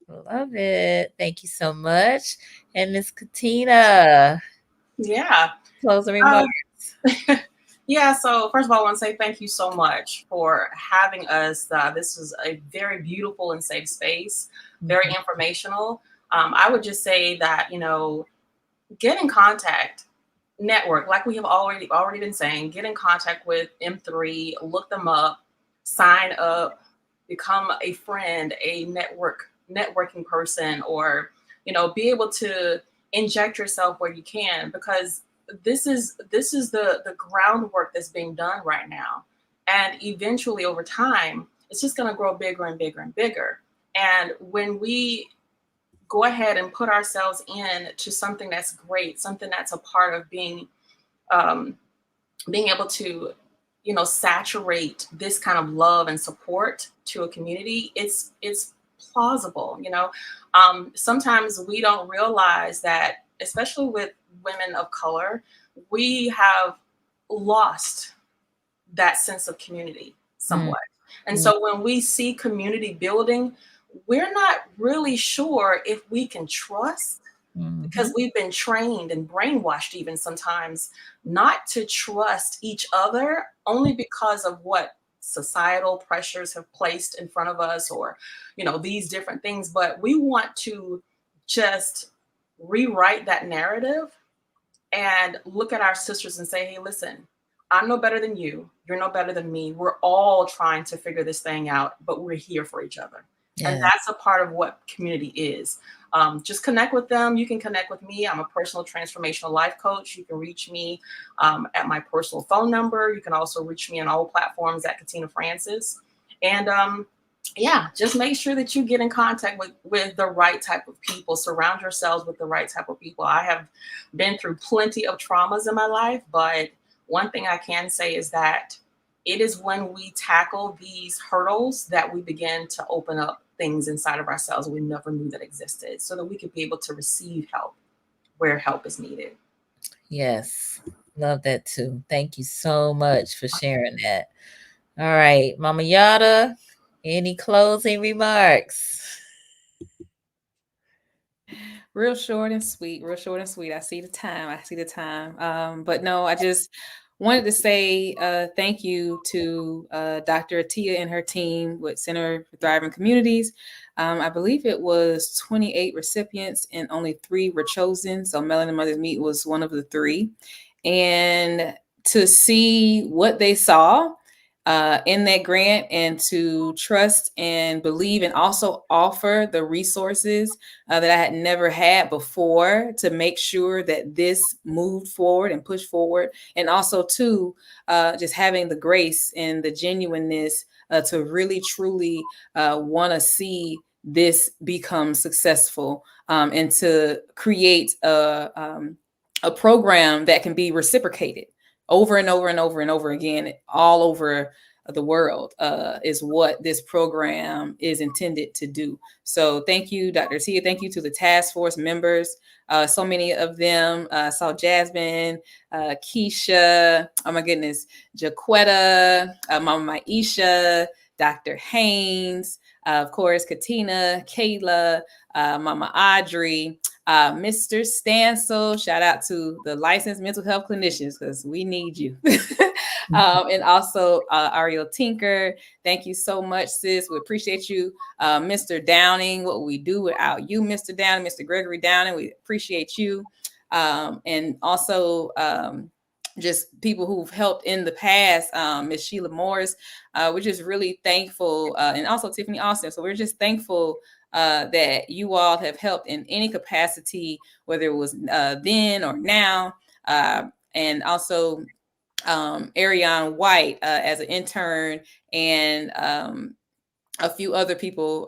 Love it. Thank you so much. And Miss Cutina, Yeah. closing remarks. Yeah, so first of all, I want to say thank you so much for having us. This is a very beautiful and safe space, very informational. I would just say that, get in contact, network, like we have already been saying, get in contact with M3, look them up, sign up, become a friend, a networking person, or, be able to inject yourself where you can, because this is the groundwork that's being done right now. And eventually over time, it's just going to grow bigger and bigger and bigger. And when we go ahead and put ourselves in to something that's great, something that's a part of being able to, saturate this kind of love and support to a community, it's plausible. Sometimes we don't realize that, especially with women of color, we have lost that sense of community somewhat. And so when we see community building, we're not really sure if we can trust, because we've been trained and brainwashed even sometimes not to trust each other, only because of what societal pressures have placed in front of us, or, these different things. But we want to just rewrite that narrative and look at our sisters and say, hey, listen, I'm no better than you. You're no better than me. We're all trying to figure this thing out, but we're here for each other. Yeah. And that's a part of what community is. Just connect with them. You can connect with me. I'm a personal transformational life coach. You can reach me at my personal phone number. You can also reach me on all platforms at Cutina Francis. And yeah, just make sure that you get in contact with the right type of people. Surround yourselves with the right type of people. I have been through plenty of traumas in my life, but one thing I can say is that it is when we tackle these hurdles that we begin to open up things inside of ourselves we never knew that existed, so that we could be able to receive help where help is needed. Yes, love that too. Thank you so much for sharing that. All right, Mama Yata, any closing remarks? Real short and sweet. Real short and sweet. I see the time. But no, I just wanted to say thank you to Dr. Atia and her team with Center for Thriving Communities. I believe it was 28 recipients and only 3 were chosen. So Melanin Mothers Meet was one of the 3. And to see what they saw in that grant, and to trust and believe and also offer the resources that I had never had before to make sure that this moved forward and pushed forward. And also too, just having the grace and the genuineness to really truly want to see this become successful, and to create a program that can be reciprocated over and over and over and over again, all over the world, is what this program is intended to do. So thank you, Dr. Tia. Thank you to the task force members. So many of them. Saw Jasmine, Keisha, oh my goodness, Jaquetta, Mama Maisha, Dr. Haynes, of course, Cutina, Kayla, Mama Audrey, Mr. Stansel. Shout out to the licensed mental health clinicians, because we need you. And also Ariel Tinker. Thank you so much, sis. We appreciate you. Mr. Downing, what we do without you, Mr. Downing, Mr. Gregory Downing, we appreciate you. And also just people who've helped in the past, Miss Sheila Morris. We're just really thankful, and also Tiffany Austin. So we're just thankful that you all have helped in any capacity, whether it was then or now. And also Ariane White as an intern, and a few other people,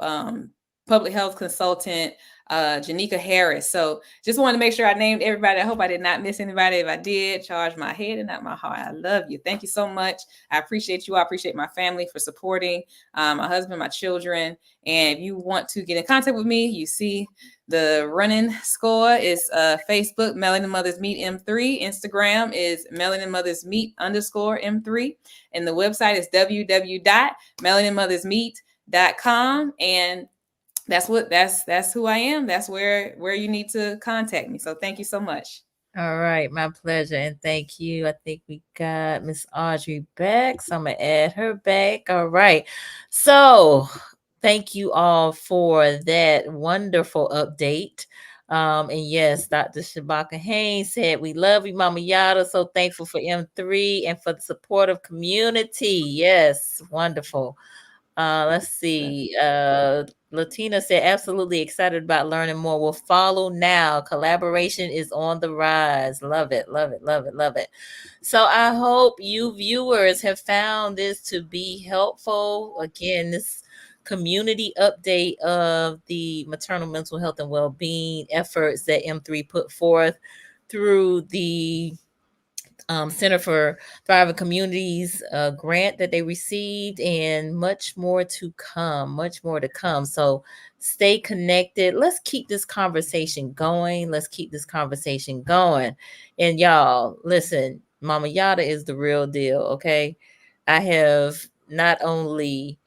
public health consultant, Janika Harris. So just wanted to make sure I named everybody. I hope I did not miss anybody. If I did, charge my head and not my heart. I love you. Thank you so much. I appreciate you. I appreciate my family for supporting, my husband, my children. And if you want to get in contact with me, you see the running score is Facebook, Melanin Mothers Meet M3. Instagram is Melanin Mothers Meet _M3. And the website is www.melaninmothersmeet.com. And that's who I am. That's where you need to contact me. So thank you so much. All right, my pleasure, and thank you. I think we got Miss Audrey back, so I'm gonna add her back. All right, so thank you all for that wonderful update. And yes, Dr. Shabaka Haynes said, we love you, Mama Yata. So thankful for M3 and for the supportive community. Yes, wonderful. Let's see. Latina said, absolutely excited about learning more. Will follow now. Collaboration is on the rise. Love it, love it, love it, love it. So I hope you viewers have found this to be helpful. Again, this community update of the maternal mental health and well-being efforts that M3 put forth through the Center for Thriving Communities grant that they received, and much more to come, much more to come. So stay connected. Let's keep this conversation going. Let's keep this conversation going. And y'all, listen, Mama Yata is the real deal, okay? I have not only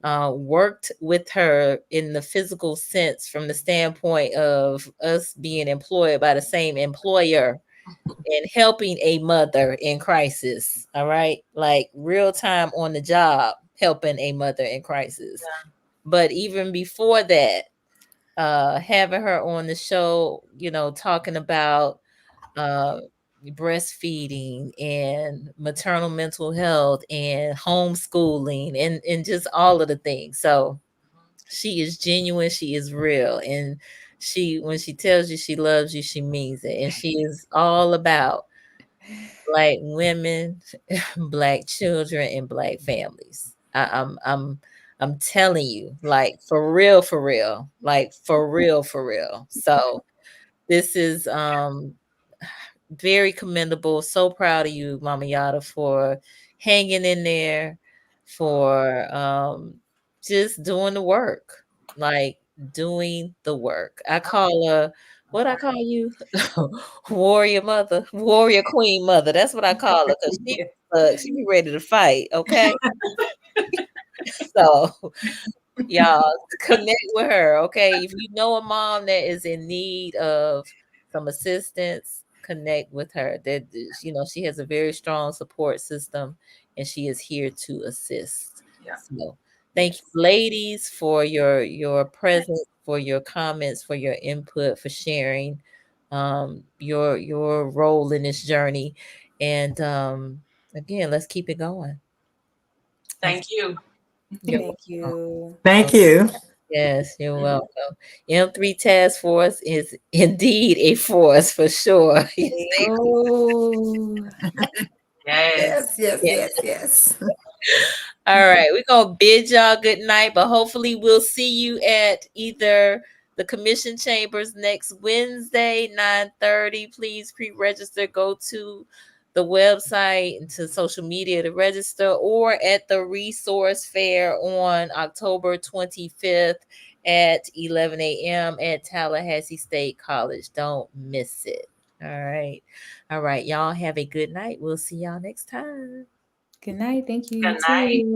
worked with her in the physical sense from the standpoint of us being employed by the same employer, and helping a mother in crisis. All right. Like real time on the job, helping a mother in crisis. Yeah. But even before that, having her on the show, talking about breastfeeding and maternal mental health and homeschooling and just all of the things. So she is genuine, she is real, and she when she tells you she loves you, she means it. And she is all about Black women, Black children, and Black families. I'm telling you, like for real, like for real, for real. So this is very commendable. So proud of you, Mama Yata, for hanging in there, for just doing the work, like doing the work. I call her, what I call you? Warrior mother, warrior queen mother. That's what I call her because she be ready to fight. Okay. So y'all connect with her. Okay. If you know a mom that is in need of some assistance, connect with her. That she has a very strong support system and she is here to assist. Yeah. So thank you, ladies, for your presence, for your comments, for your input, for sharing your role in this journey. And again, let's keep it going. Thank you. Thank you. Thank you. Yes, you're welcome. M3 Task Force is indeed a force for sure. Oh, Yes. Yes. All right, we're gonna bid y'all good night, but hopefully we'll see you at either the commission chambers next Wednesday, 9:30. Please pre-register. Go to the website and to social media to register, or at the resource fair on October 25th at 11 a.m. at Tallahassee State College. Don't miss it. All right, y'all have a good night. We'll see y'all next time. good night. Thank you. Good You night. too.